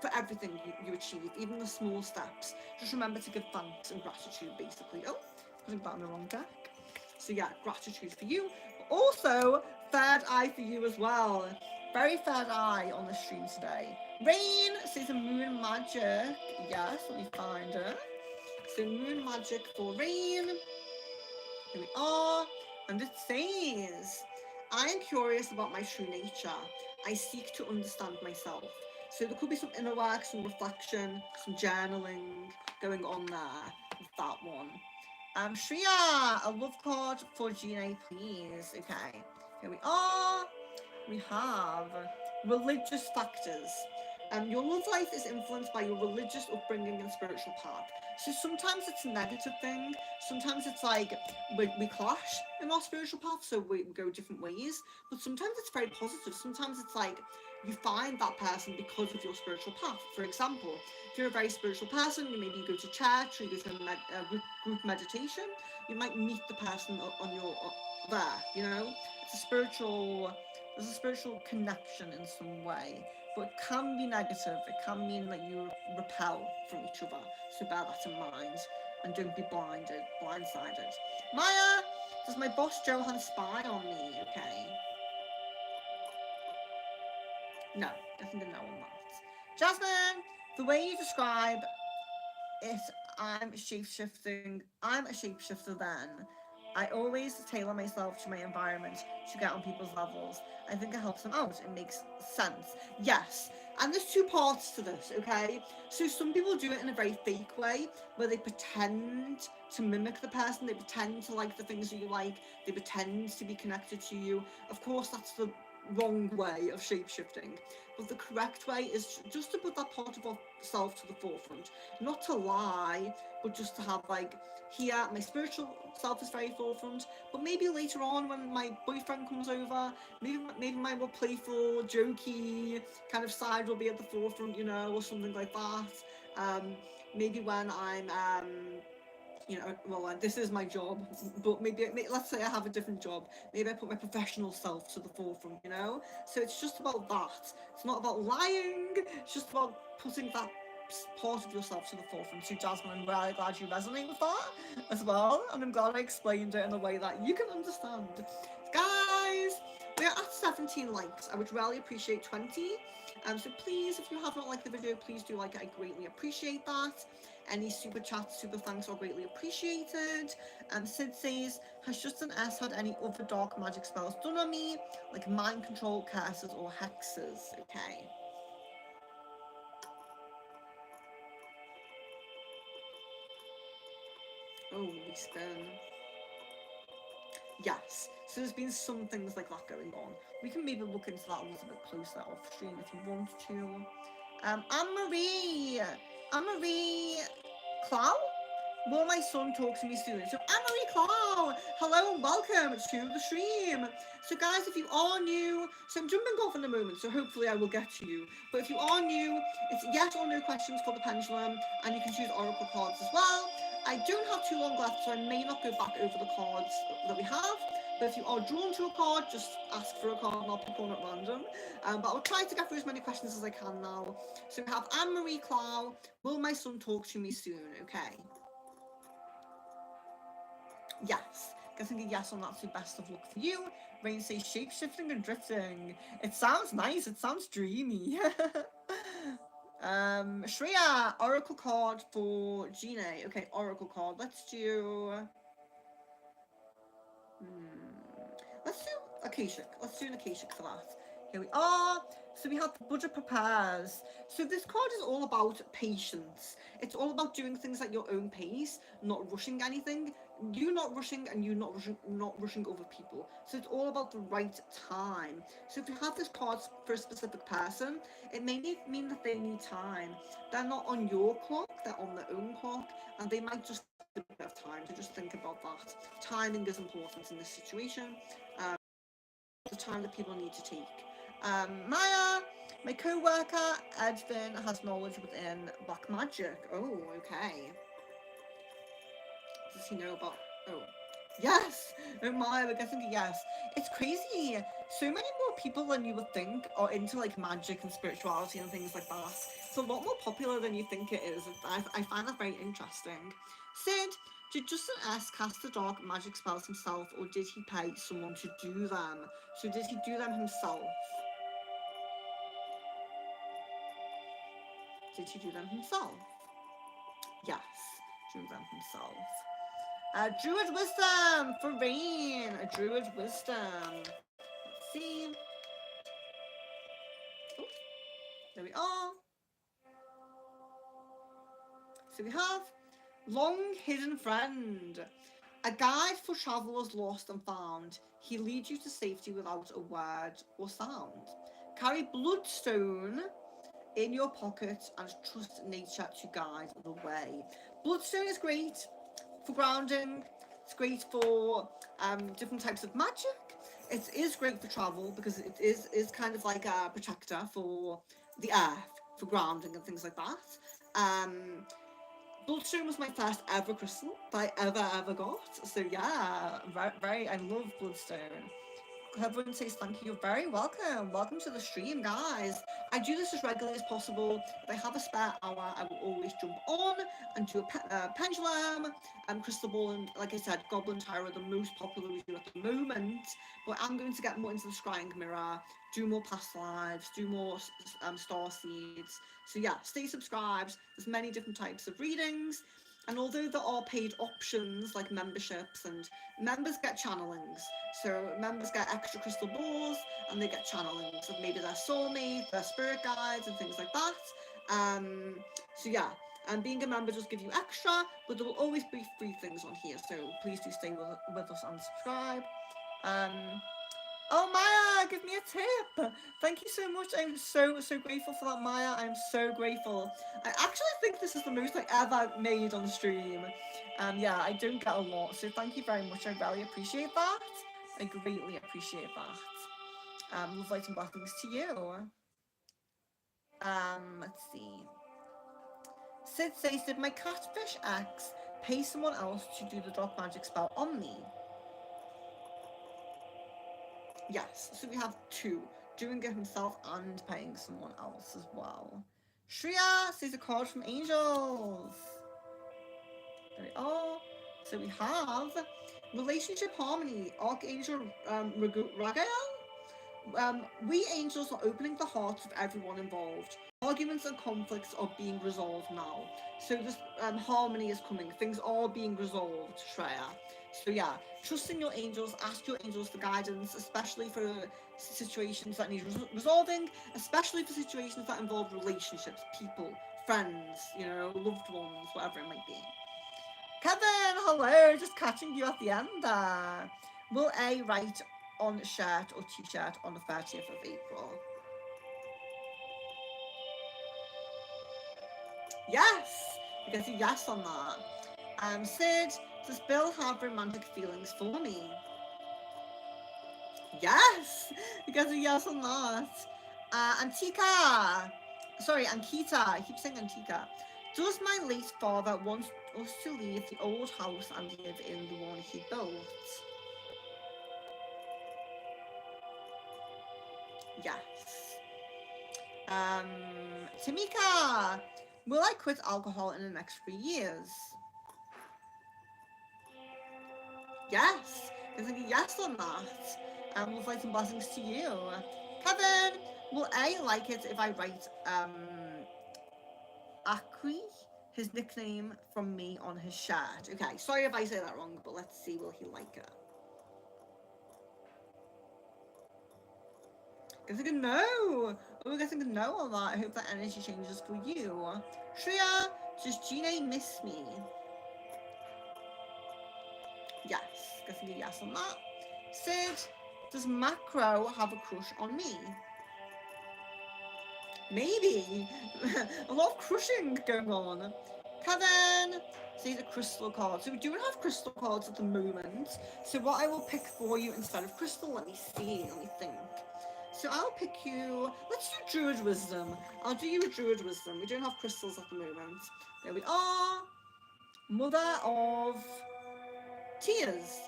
Speaker 1: for everything you achieve, even the small steps. Just remember to give thanks and gratitude, basically. Oh, putting that on the wrong deck. So yeah, gratitude for you. But also, third eye for you as well. Very third eye on the stream today. Rain says a moon magic. Yes, let me find it. So moon magic for Rain. Here we are. And it says, I am curious about my true nature. I seek to understand myself. So there could be some inner work, some reflection, some journaling going on there with that one. Shreya, a love card for Gina, please. Okay, here we are. We have religious factors. Your love life is influenced by your religious upbringing and spiritual path. So sometimes it's a negative thing. Sometimes it's like we clash in our spiritual path, so we go different ways. But sometimes it's very positive. Sometimes it's like you find that person because of your spiritual path. For example, if you're a very spiritual person, maybe you go to church or you go to a group meditation, you might meet the person on your there. It's a spiritual there's a spiritual connection in some way, but it can be negative. It can mean that you repel from each other. So bear that in mind and don't be blindsided. Maya, does my boss Johan spy on me? Okay. No, definitely no on that. Jasmine, the way you describe it, I'm a shapeshifter then. I always tailor myself to my environment to get on people's levels. I think it helps them out. It makes sense. Yes. And there's two parts to this, okay? So some people do it in a very fake way, where they pretend to mimic the person, they pretend to like the things that you like, they pretend to be connected to you. Of course, that's the wrong way of shapeshifting. But the correct way is just to put that part of ourselves to the forefront. Not to lie, but just to have here my spiritual self is very forefront, but maybe later on when my boyfriend comes over, maybe my more playful, jokey kind of side will be at the forefront, or something like that. Maybe when I'm this is my job, but maybe let's say I have a different job. Maybe I put my professional self to the forefront. So it's just about that. It's not about lying. It's just about putting that part of yourself to the forefront. So Jasmine, I'm really glad you resonate with that as well, and I'm glad I explained it in a way that you can understand. Guys, we're at 17 likes. I would really appreciate 20. So please, if you have not liked the video, please do like it. I greatly appreciate that. Any super chats, super thanks are greatly appreciated. Sid says, has Justin S had any other dark magic spells done on me, like mind control, curses, or hexes? Okay. Oh, we spin. Yes, so there's been some things like that going on. We can maybe look into that a little bit closer off stream if you want to. Anne-Marie Clow? Will my son talk to me soon? So Anne-Marie Clow, hello and welcome to the stream. So guys, if you are new, so I'm jumping off in a moment, so hopefully I will get to you. But if you are new, it's yes or no questions for the pendulum, and you can choose oracle cards as well. I don't have too long left, so I may not go back over the cards that we have. But if you are drawn to a card, just ask for a card and I'll pick one at random. But I'll try to get through as many questions as I can now. So we have Anne-Marie Clow. Will my son talk to me soon? Okay. Yes. Getting a yes on that, so best of luck for you. Rain says shape-shifting and drifting. It sounds nice. It sounds dreamy. Shreya, oracle card for Gina. Okay, oracle card. Let's do Akashic. Let's do an Akashic for that. Here we are. So we have the Buddha Prepares. So this card is all about patience. It's all about doing things at your own pace, not rushing anything. you not rushing and you not rushing over people. So it's all about the right time. So if you have this card for a specific person, it may mean that they need time. They're not on your clock, they're on their own clock, and they might just need a bit of time. So just think about that. Timing is important in this situation. The time that people need to take. Maya, my co-worker Edvin has knowledge within black magic. Oh, okay. Does he know about? Oh, yes. Oh my, we're getting a yes. It's crazy. So many more people than you would think are into like magic and spirituality and things like that. It's a lot more popular than you think it is. I find that very interesting. Sid, did Justin S cast the dark magic spells himself, or did he pay someone to do them? So did he do them himself? Did he do them himself? Yes, do them himself. Druid Wisdom for Rain. A Druid Wisdom. Let's see. Oh, there we are. So we have Long Hidden Friend. A guide for travellers lost and found. He leads you to safety without a word or sound. Carry Bloodstone in your pocket and trust nature to guide the way. Bloodstone is great for grounding. It's great for different types of magic. It is great for travel because it is kind of like a protector for the earth, for grounding and things like that. Bloodstone was my first ever crystal that I ever got. So yeah, I love Bloodstone. Everyone says thank you. You're very welcome. Welcome to the stream, guys. I do this as regularly as possible. If I have a spare hour, I will always jump on and do a pendulum, crystal ball, and like I said, Goblin Tower are the most popular we do at the moment. But I'm going to get more into the Scrying Mirror, do more past lives, do more star seeds. So yeah, stay subscribed. There's many different types of readings. And although there are paid options like memberships, and members get channelings, so members get extra crystal balls and they get channelings of maybe their soulmate, their spirit guides, and things like that. So yeah, and being a member does give you extra, but there will always be free things on here. So please do stay with us and subscribe. Oh, Maya, give me a tip. Thank you so much. I'm so grateful for that, Maya. I'm so grateful. I actually think this is the most I ever made on stream. Yeah, I don't get a lot, so thank you very much. I really appreciate that. I greatly appreciate that. Love, light, and blessings to you. Let's see. Sid says, did my catfish ex pay someone else to do the dark magic spell on me? Yes, so we have two, doing it himself and paying someone else as well. Shreya says a card from Angels. There we are. So we have Relationship Harmony, Archangel Ragael. We angels are opening the hearts of everyone involved. Arguments and conflicts are being resolved now. So this harmony is coming. Things are being resolved, Shreya. So yeah, trust in your angels. Ask your angels for guidance, especially for situations that need resolving, especially for situations that involve relationships, people, friends, loved ones, whatever it might be. Kevin, hello, just catching you at the end there. Will A write on shirt or t-shirt on the 30th of April? Yes, we get a yes on that. Sid, does Bill have romantic feelings for me? Yes, we get a yes on that. Ankita, I keep saying Antika. Does my late father want us to leave the old house and live in the one he built? Yes. Tamika, will I quit alcohol in the next 3 years? Yes, I think a yes on that. Love, light, and blessings to you. Kevin, will A like it if I write Akri, his nickname from me, on his shirt? Okay, sorry if I say that wrong, but let's see, will he like it? Guessing a no. Oh, we're getting a no on that. I hope that energy changes for you. Shreya, does Gina miss me? Guessing a yes on that. Sid, does Macro have a crush on me? Maybe. A lot of crushing going on. Kevin, so these are crystal cards. So we do have crystal cards at the moment. So what I will pick for you instead of crystal, let me see, let me think. So I'll pick you, let's do Druid Wisdom. I'll do you a Druid Wisdom. We don't have crystals at the moment. There we are. Mother of Tears.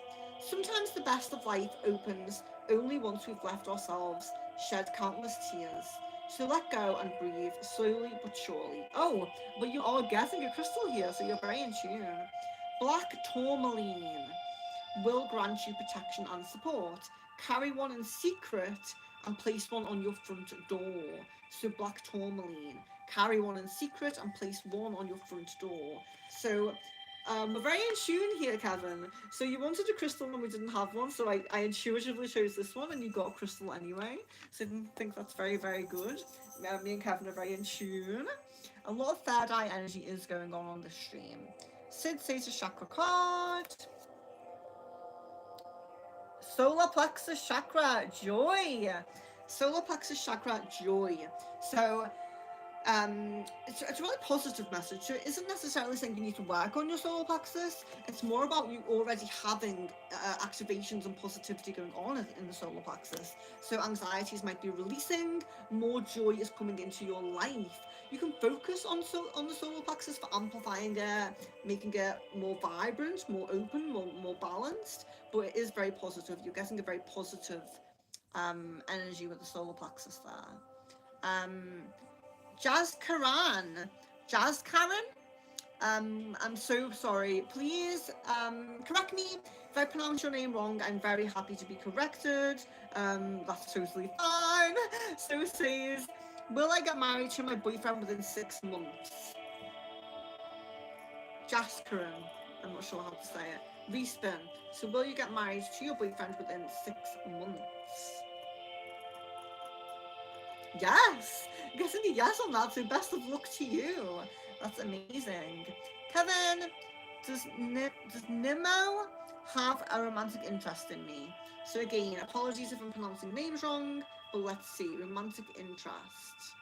Speaker 1: Sometimes the best of life opens only once we've left ourselves, shed countless tears. So let go and breathe, slowly but surely. Oh, but you are getting a crystal here, so you're very in tune. Black Tourmaline will grant you protection and support. Carry one in secret and place one on your front door. So Black Tourmaline. Carry one in secret and place one on your front door. So we're very in tune here, Kevin. So you wanted a crystal and we didn't have one, so I intuitively chose this one and you got a crystal anyway. So I think that's very, very good. Me and Kevin are very in tune. A lot of third eye energy is going on this stream. Sid says a chakra card. Solar plexus chakra, joy. Solar plexus chakra, joy. So it's a really positive message. So it isn't necessarily saying you need to work on your solar plexus. It's more about you already having activations and positivity going on in the solar plexus. So anxieties might be releasing, more joy is coming into your life. You can focus on the solar plexus for amplifying it, making it more vibrant, more open, more balanced. But it is very positive. You're getting a very positive energy with the solar plexus there. Jazz Karen. I'm so sorry. Please correct me if I pronounce your name wrong. I'm very happy to be corrected. That's totally fine. So says, will I get married to my boyfriend within 6 months? Jaskaran. I'm not sure how to say it. Respin. So will you get married to your boyfriend within 6 months? Yes, getting a yes on that, so best of luck to you. That's amazing. Kevin, does Nemo have a romantic interest in me? So again, apologies if I'm pronouncing names wrong, but let's see, romantic interest.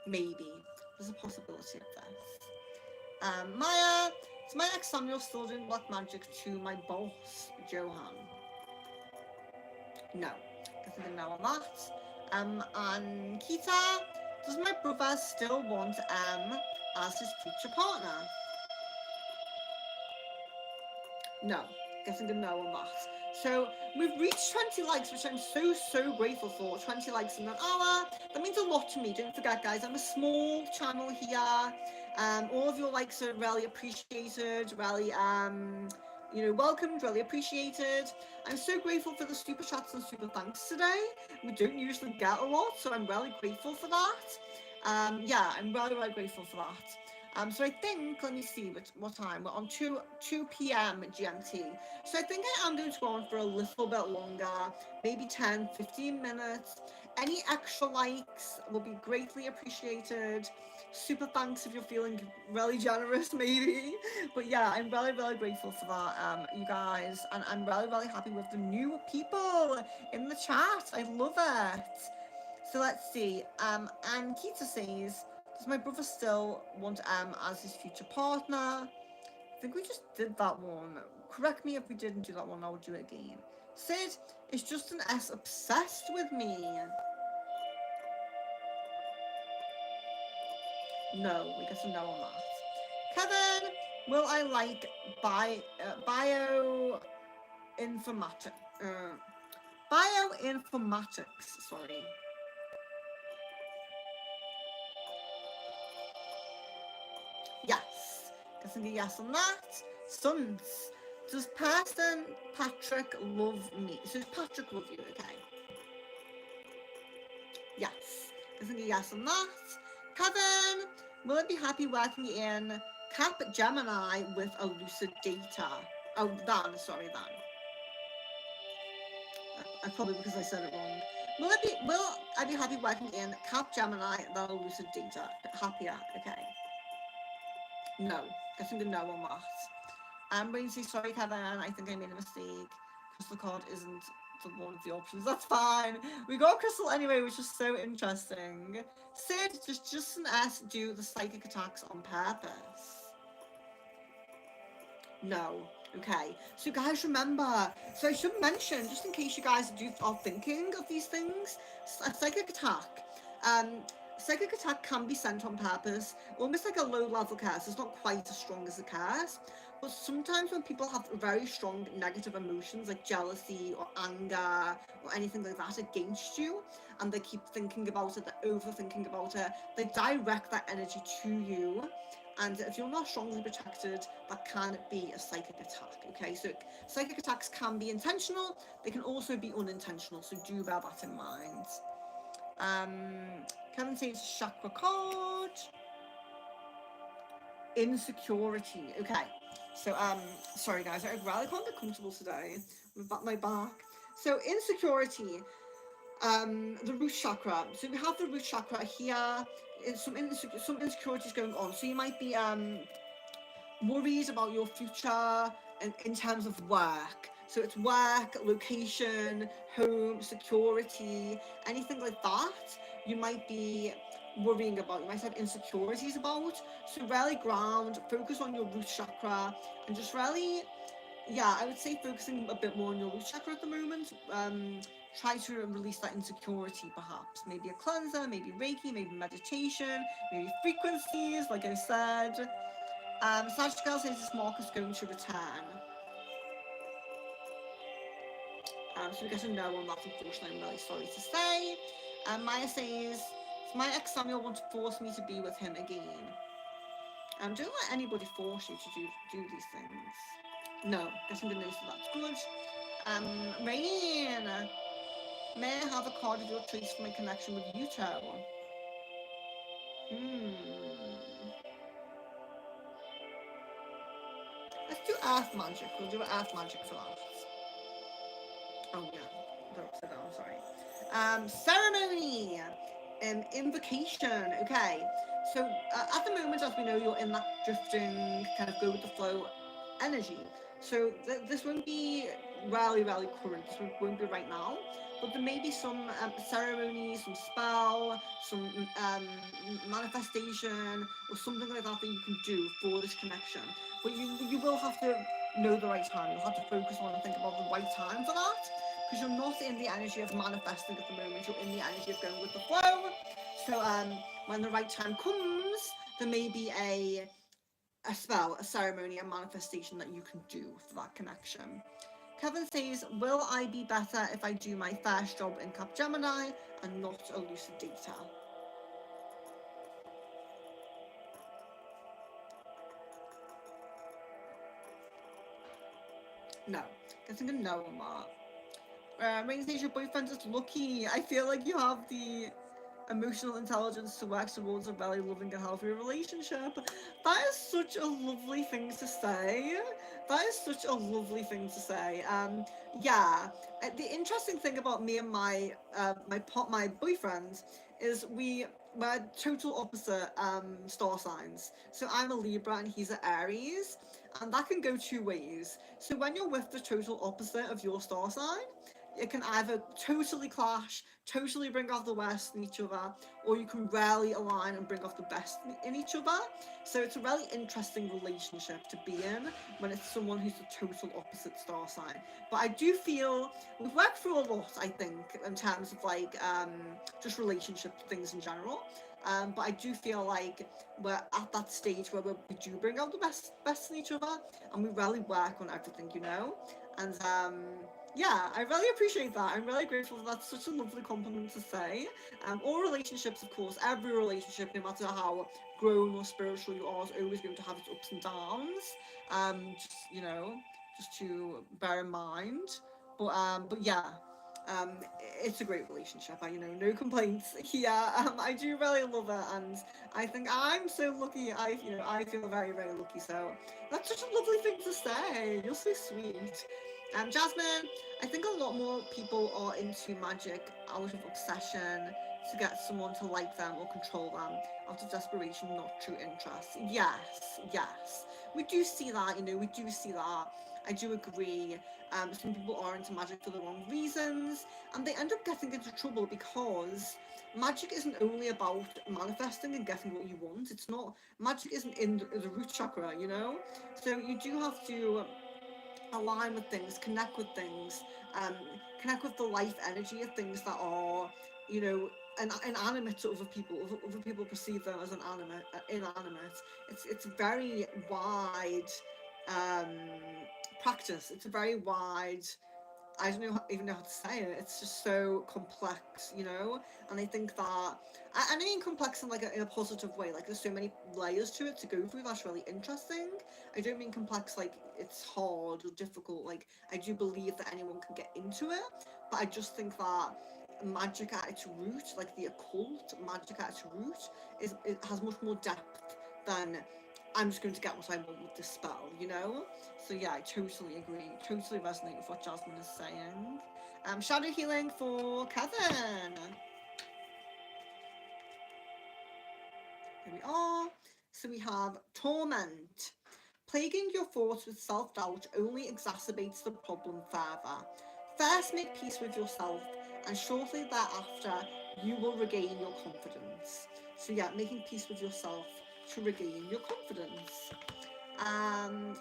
Speaker 1: Maybe, there's a possibility of this. Maya, is my ex Samuel still doing black magic to my boss, Johan? No. Guessing a no on that. And Kita, does my brother still want as his future partner? No. Guessing a no on that. So we've reached 20 likes, which I'm so grateful for. 20 likes in an hour. That means a lot to me. Don't forget, guys, I'm a small channel here. All of your likes are really appreciated, really welcomed, really appreciated. I'm so grateful for the super chats and super thanks today. We don't usually get a lot, so I'm really grateful for that. Yeah, I'm really grateful for that. So I think, let me see what time. We're on 2 p.m. GMT. So I think I am going to go on for a little bit longer, maybe 10, 15 minutes. Any extra likes will be greatly appreciated. Super thanks if you're feeling really generous, maybe. But yeah, I'm really grateful for that, you guys. And I'm really happy with the new people in the chat. I love it. So let's see. And Kita says, does my brother still want as his future partner? I think we just did that one. Correct me if we didn't do that one, I'll do it again. Sid is just an S obsessed with me. No, we get a no on that. Kevin, will I like bioinformatics, sorry. Yes, guessing a yes on that. Sons, does person Patrick love me? So does Patrick love you, okay? Yes, guessing a yes on that. Kevin, will I be happy working in Cap Gemini with Elucidata? Oh, Dan, sorry, Dan. Probably because I said it wrong. Will I be happy working in Cap Gemini than Elucidata? Happier, okay. No, guessing a no on that. I'm going to say sorry, Kevin. I think I made a mistake. Crystal card isn't the one of the options. That's fine. We got crystal anyway, which is so interesting. Sid, does Justin S do the psychic attacks on purpose? No. Okay. So guys, remember. So I should mention, just in case you guys are thinking of these things, a psychic attack. Um, psychic attack can be sent on purpose, almost like a low-level curse. It's not quite as strong as a curse, but sometimes when people have very strong negative emotions like jealousy or anger or anything like that against you, and they keep thinking about it, they're overthinking about it, they direct that energy to you, and if you're not strongly protected, that can be a psychic attack. Okay, so psychic attacks can be intentional, they can also be unintentional, so do bear that in mind. Kevin says chakra card. Insecurity. Okay, so sorry guys, I really can't get comfortable today with my back. So insecurity, the root chakra. So we have the root chakra here. Some insecurities going on. So you might be worries about your future in terms of work. So it's work, location, home, security, anything like that. You might be worrying about. You might have insecurities about. So really ground, focus on your root chakra, and just really, yeah, I would say focusing a bit more on your root chakra at the moment. Try to release that insecurity, perhaps. Maybe a cleanser, maybe Reiki, maybe meditation, maybe frequencies, like I said. Sagittarius says this mark is going to return. So we get a no on that, unfortunately, I'm really sorry to say. Maya says, my ex Samuel want to force me to be with him again. Don't let anybody force you to do these things. No, guessing the no, so that's good. Rain, may I have a card of your choice for my connection with Yuto? Let's do Earth Magic. We'll do Earth Magic for that. Oh yeah, they're upside down. Sorry. Ceremony. Invocation. Okay. So at the moment, as we know, you're in that drifting, kind of go with the flow energy. So this won't be really, really current. This won't be right now. But there may be some ceremony, some spell, some manifestation, or something like that that you can do for this connection. But you will have to know the right time. You'll have to focus on and think about the right time for that, because you're not in the energy of manifesting at the moment. You're in the energy of going with the flow. So when the right time comes, there may be a spell, a ceremony, a manifestation that you can do for that connection. Kevin says, will I be better if I do my first job in Capgemini and not a lucid data? No. Guessing a no on that. Rain says your boyfriend is lucky. I feel like you have the emotional intelligence to work towards a very loving and healthy relationship. That is such a lovely thing to say. That is such a lovely thing to say. Yeah. The interesting thing about me and my boyfriend is we're total opposite star signs. So I'm a Libra and he's an Aries, and that can go two ways. So when you're with the total opposite of your star sign, it can either totally clash, totally bring out the worst in each other, or you can rarely align and bring out the best in each other. So it's a really interesting relationship to be in when it's someone who's the total opposite star sign. But I do feel we've worked through a lot, I think, in terms of like just relationship things in general. But I do feel like we're at that stage where we do bring out the best in each other, and we really work on everything, you know. And yeah, I really appreciate that. I'm really grateful for that. Such a lovely compliment to say. All relationships, of course, every relationship, no matter how grown or spiritual you are, is always going to have its ups and downs. Just just to bear in mind. But yeah, um, it's a great relationship. No complaints here. I do really love it, and I think I'm so lucky. I feel very, very lucky. So that's such a lovely thing to say. You're so sweet. Jasmine, I think a lot more people are into magic out of obsession to get someone to like them or control them out of desperation, not true interest. Yes, yes. we do see that, you know, we do see that. I do agree. Some people are into magic for the wrong reasons, and they end up getting into trouble because magic isn't only about manifesting and getting what you want. It's not, magic isn't in the root chakra, you know? So you do have to align with things, connect with things, um, connect with the life energy of things that are, you know, inanimate to other people. Other people perceive them as inanimate. It's a very wide um, practice. It's a very wide, I don't know even know how to say it. It's just so complex, you know. And I think that I mean complex in like in a positive way. Like there's so many layers to it to go through. That's really interesting. I don't mean complex like it's hard or difficult. Like I do believe that anyone can get into it, but I just think that magic at its root, like the occult magic at its root, is it has much more depth than I'm just going to get what I want with this spell, you know? So yeah, I totally agree. Totally resonate with what Jasmine is saying. Shadow healing for Kevin. Here we are. So we have torment. Plaguing your thoughts with self-doubt only exacerbates the problem further. First make peace with yourself, and shortly thereafter you will regain your confidence. So yeah, making peace with yourself to regain your confidence.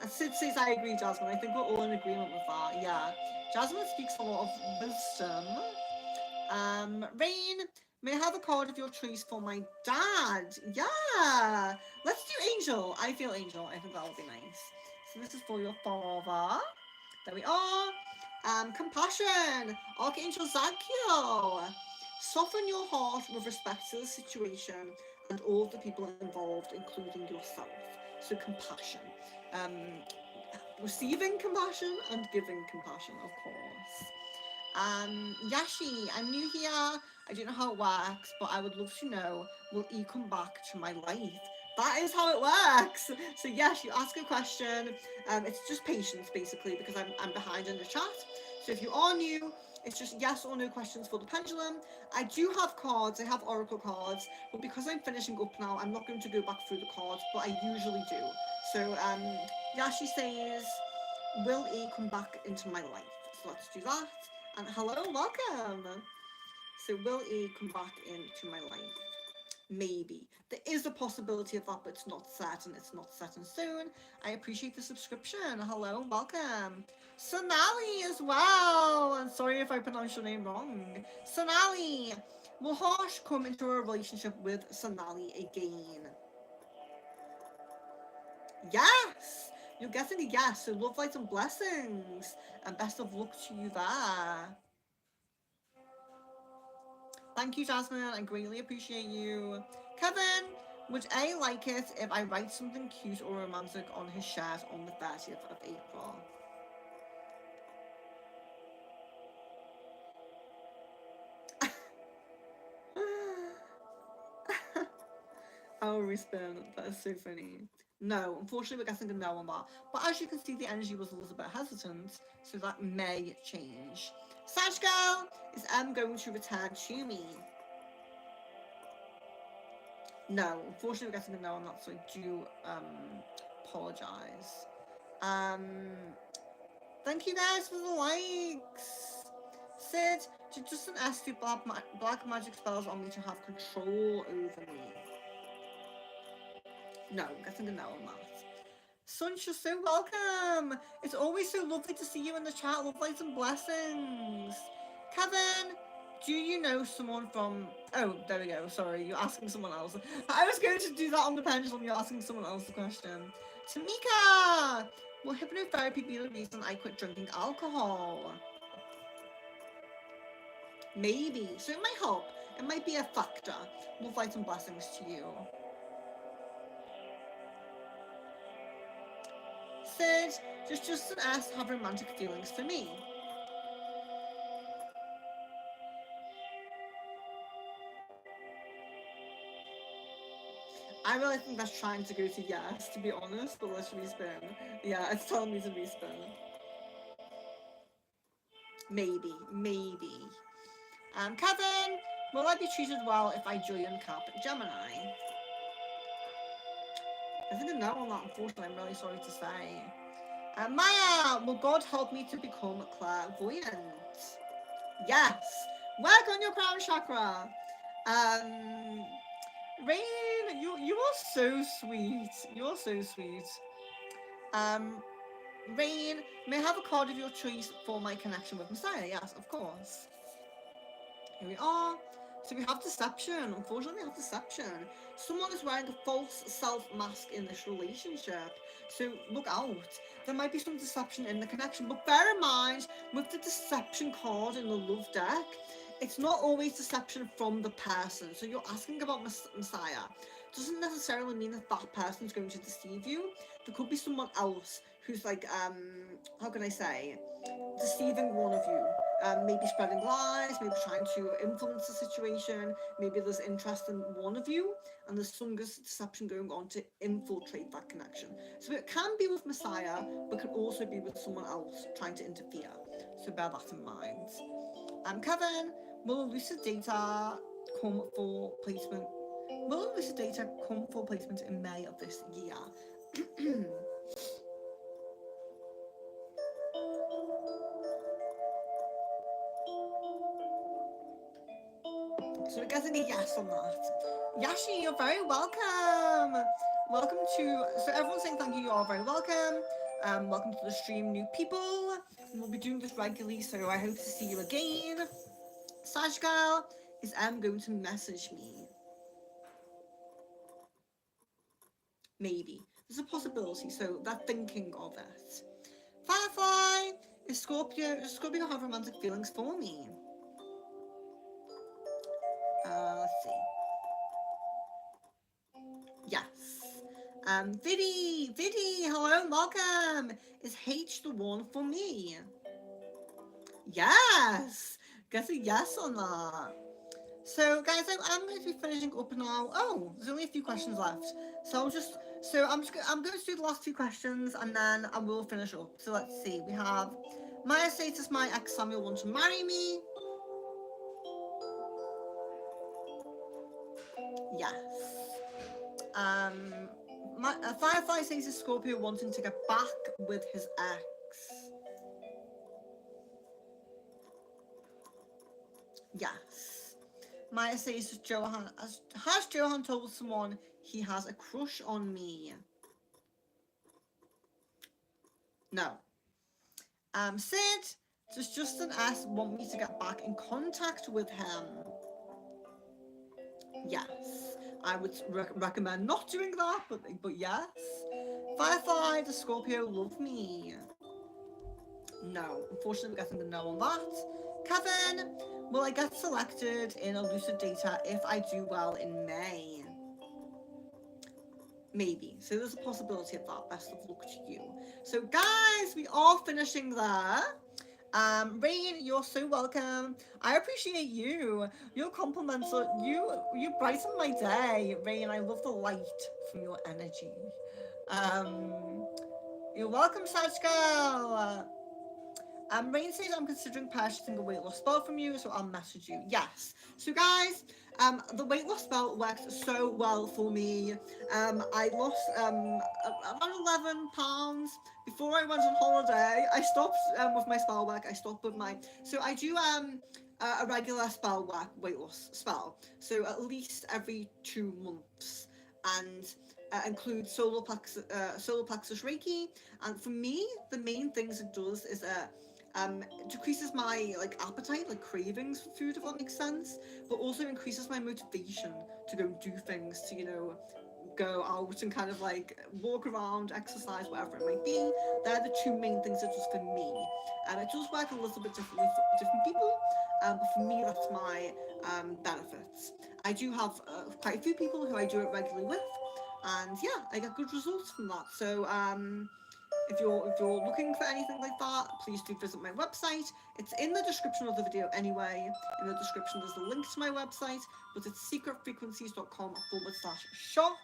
Speaker 1: Sid says I agree, Jasmine. I think we're all in agreement with that. Yeah, Jasmine speaks a lot of wisdom. Rain, may I have a card of your choice for my dad? Yeah, let's do Angel. I feel Angel. I think that would be nice. So this is for your father. There we are. Compassion, Archangel Zadkiel. Soften your heart with respect to the situation and all of the people involved, including yourself. So compassion. Um, Receiving compassion and giving compassion, of course. Yashi, I'm new here. I don't know how it works, but I would love to know, will E come back to my life? That is how it works. So yes, you ask a question. It's just patience, basically, because I'm behind in the chat. So if you are new, it's just yes or no questions for the pendulum. I do have cards. I have oracle cards, but because I'm finishing up now, I'm not going to go back through the cards, but I usually do. So Yashi says, will E come back into my life? So let's do that. And hello, welcome. So will E come back into my life? Maybe. There is a possibility of that, but it's not certain. It's not set in stone. I appreciate the subscription. Hello, welcome. Sonali as well. And sorry if I pronounced your name wrong. Sonali. Will Harsh come into a relationship with Sonali again? Yes. You're getting a yes. So love, light, and blessings. And best of luck to you there. Thank you, Jasmine. I greatly appreciate you. Kevin, would A like it if I write something cute or romantic on his shirt on the 30th of April? Our respin. That is so funny. No, unfortunately, we're getting a no on that. But as you can see, the energy was a little bit hesitant, so that may change. Sag Girl, is M going to return to me? No, unfortunately, we're getting a no on that, so I do apologise. Um, Thank you guys for the likes. Sid, just an ask if black magic spells on me to have control over me. No, I'm getting a no on that. Sunch, you're so welcome. It's always so lovely to see you in the chat. Love, lights, and blessings. Kevin, do you know someone from... Oh, there we go. Sorry, you're asking someone else. I was going to do that on the pendulum. You're asking someone else the question. Tamika, will hypnotherapy be the reason I quit drinking alcohol? Maybe. So it might help. It might be a factor. Love, light, and blessings to you. Sid, just an ask have romantic feelings for me. I really think that's trying to go to yes, to be honest, but let's respin. Yeah, it's telling me to respin. Maybe, maybe. Kevin, will I be treated well if I join Cap Gemini? I think a no on that, unfortunately. I'm really sorry to say. Maya, will God help me to become clairvoyant? Yes. Work on your crown chakra. Um, Rain, you are so sweet. You're so sweet. Um, Rain, may I have a card of your choice for my connection with Messiah? Yes, of course. Here we are. So we have deception. Unfortunately, we have deception. Someone is wearing a false self mask in this relationship. So look out. There might be some deception in the connection. But bear in mind, with the deception card in the love deck, it's not always deception from the person. So you're asking about Messiah. Doesn't necessarily mean that that person's going to deceive you. There could be someone else who's like, how can I say, deceiving one of you, maybe spreading lies, maybe trying to influence the situation, maybe there's interest in one of you, and there's some deception going on to infiltrate that connection. So it can be with Messiah, but can also be with someone else trying to interfere. So bear that in mind. Kevin, will lucid data come for placement? Will lucid data come for placement in May of this year? So we're getting a yes on that. Yashi, you're very welcome. Welcome to. So everyone's saying thank you. You are very welcome. Welcome to the stream, new people. We'll be doing this regularly, so I hope to see you again. Saj girl, is Em going to message me? Maybe. There's a possibility. So they're thinking of it. Firefly, is Scorpio have romantic feelings for me? Let's see. Yes. Vidi, hello and welcome. Is H the one for me? Yes. Get a yes on that. So guys, I'm going to be finishing up now. Oh, there's only a few questions left. So I'm going to do the last few questions and then I will finish up. So let's see. We have Maya status, my ex Samuel wants to marry me. Yes. Firefly says a Scorpio wanting to get back with his ex. Yes. Maya says has Johan told someone he has a crush on me? No. Sid, does Justin S want me to get back in contact with him? Yes. I would recommend not doing that, but yes. Firefly, does Scorpio love me? No. Unfortunately, we're getting the no on that. Kevin, will I get selected in Elucid Data if I do well in May? Maybe. So there's a possibility of that. Best of luck to you. So guys, we are finishing there. Rain, you're so welcome. I appreciate you. Your compliments are you brighten my day. Rain, I love the light from your energy. You're welcome, Saj girl. Rain says I'm considering purchasing a weight loss spell from you, so I'll message you. Yes. So guys, the weight loss spell works so well for me. I lost around 11 pounds before I went on holiday. I stopped with my spell work. I stopped with my so I do a regular spell work weight loss spell. So at least every 2 months, and includes solar plexus Reiki. And for me, the main things it does is decreases my appetite, like cravings for food, if that makes sense, but also increases my motivation to go do things, to go out and kind of walk around, exercise, whatever it might be. They're the two main things it does for me. It does work a little bit differently for different people, but for me that's my benefits. I do have quite a few people who I do it regularly with, and yeah, I get good results from that. So if you're looking for anything like that, please do visit my website. It's in the description of the video anyway. In the description there's a link to my website, but it's secretfrequencies.com/shop.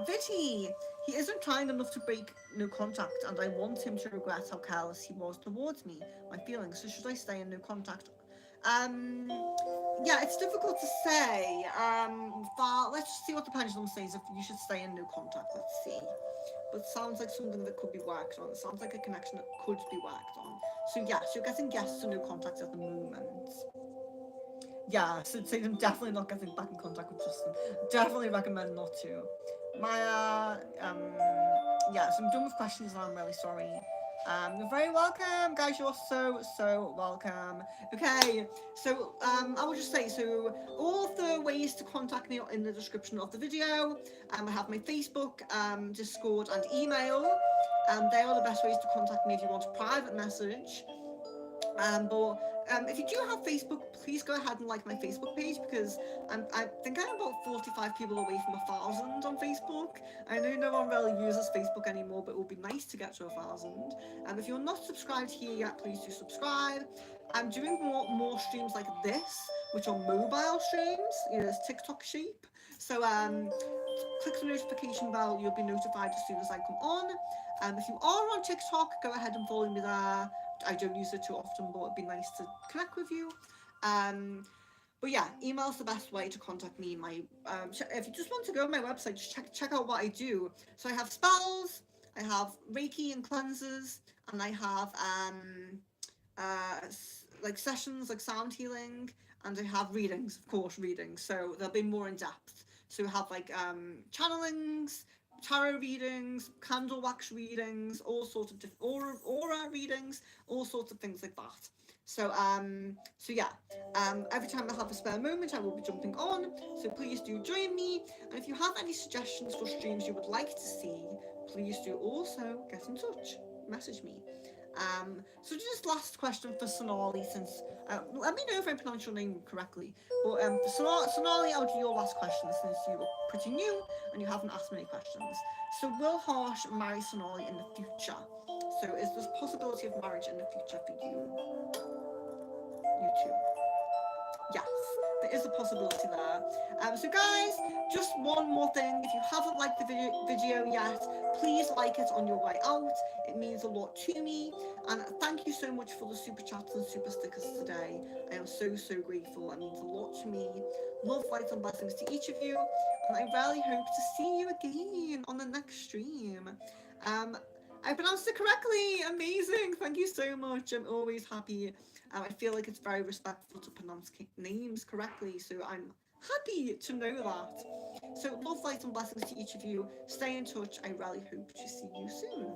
Speaker 1: Viti, he isn't kind enough to break no contact, and I want him to regret how careless he was towards me, my feelings. So should I stay in no contact? Um, yeah, it's difficult to say. But let's just see what the pendulum says. If you should stay in no contact, let's see. But it sounds like something that could be worked on. It sounds like a connection that could be worked on. So yes, you're getting yes to no contact at the moment. Yeah, so I'm definitely not getting back in contact with Justin. Definitely recommend not to. Maya, yeah, so I'm done with questions and I'm really sorry. You're very welcome, guys. You're so welcome. Okay, so I will just say so. All of the ways to contact me are in the description of the video. I have my Facebook, Discord, and email. They are the best ways to contact me if you want a private message. But if you do have Facebook, please go ahead and like my Facebook page because I think I'm about 45 people away from 1,000 on Facebook. I know no one really uses Facebook anymore, but it would be nice to get to 1,000. If you're not subscribed here yet, please do subscribe. I'm doing more streams like this, which are mobile streams, it's TikTok shape. So click the notification bell, you'll be notified as soon as I come on. If you are on TikTok, go ahead and follow me there. I don't use it too often, but it'd be nice to connect with you. Um, but yeah, email's the best way to contact me. My if you just want to go on my website, just check out what I do. So I have spells, I have Reiki and cleanses, and I have like sessions like sound healing, and I have readings, of course, readings. So they'll be more in depth. So we have like channelings, tarot readings, candle wax readings, all sorts of different aura readings, all sorts of things like that. So yeah, every time I have a spare moment, I will be jumping on. So please do join me. And if you have any suggestions for streams you would like to see, please do also get in touch. Message me. So just last question for Sonali, since let me know if I pronounce your name correctly. But for Sonali, I'll do your last question since you were pretty new and you haven't asked many questions. So will Harsh marry Sonali in the future? So is there a possibility of marriage in the future for you two? Yes, there is a possibility there. So guys, just one more thing. If you haven't liked the video yet, please like it on your way out. It means a lot to me. And thank you so much for the super chats and super stickers today. I am so grateful. It means a lot to me. Love, light, and blessings to each of you. And I really hope to see you again on the next stream. I pronounced it correctly. Amazing. Thank you so much. I'm always happy. I feel like it's very respectful to pronounce names correctly, so I'm happy to know that. So love, light, and blessings to each of you. Stay in touch. I really hope to see you soon.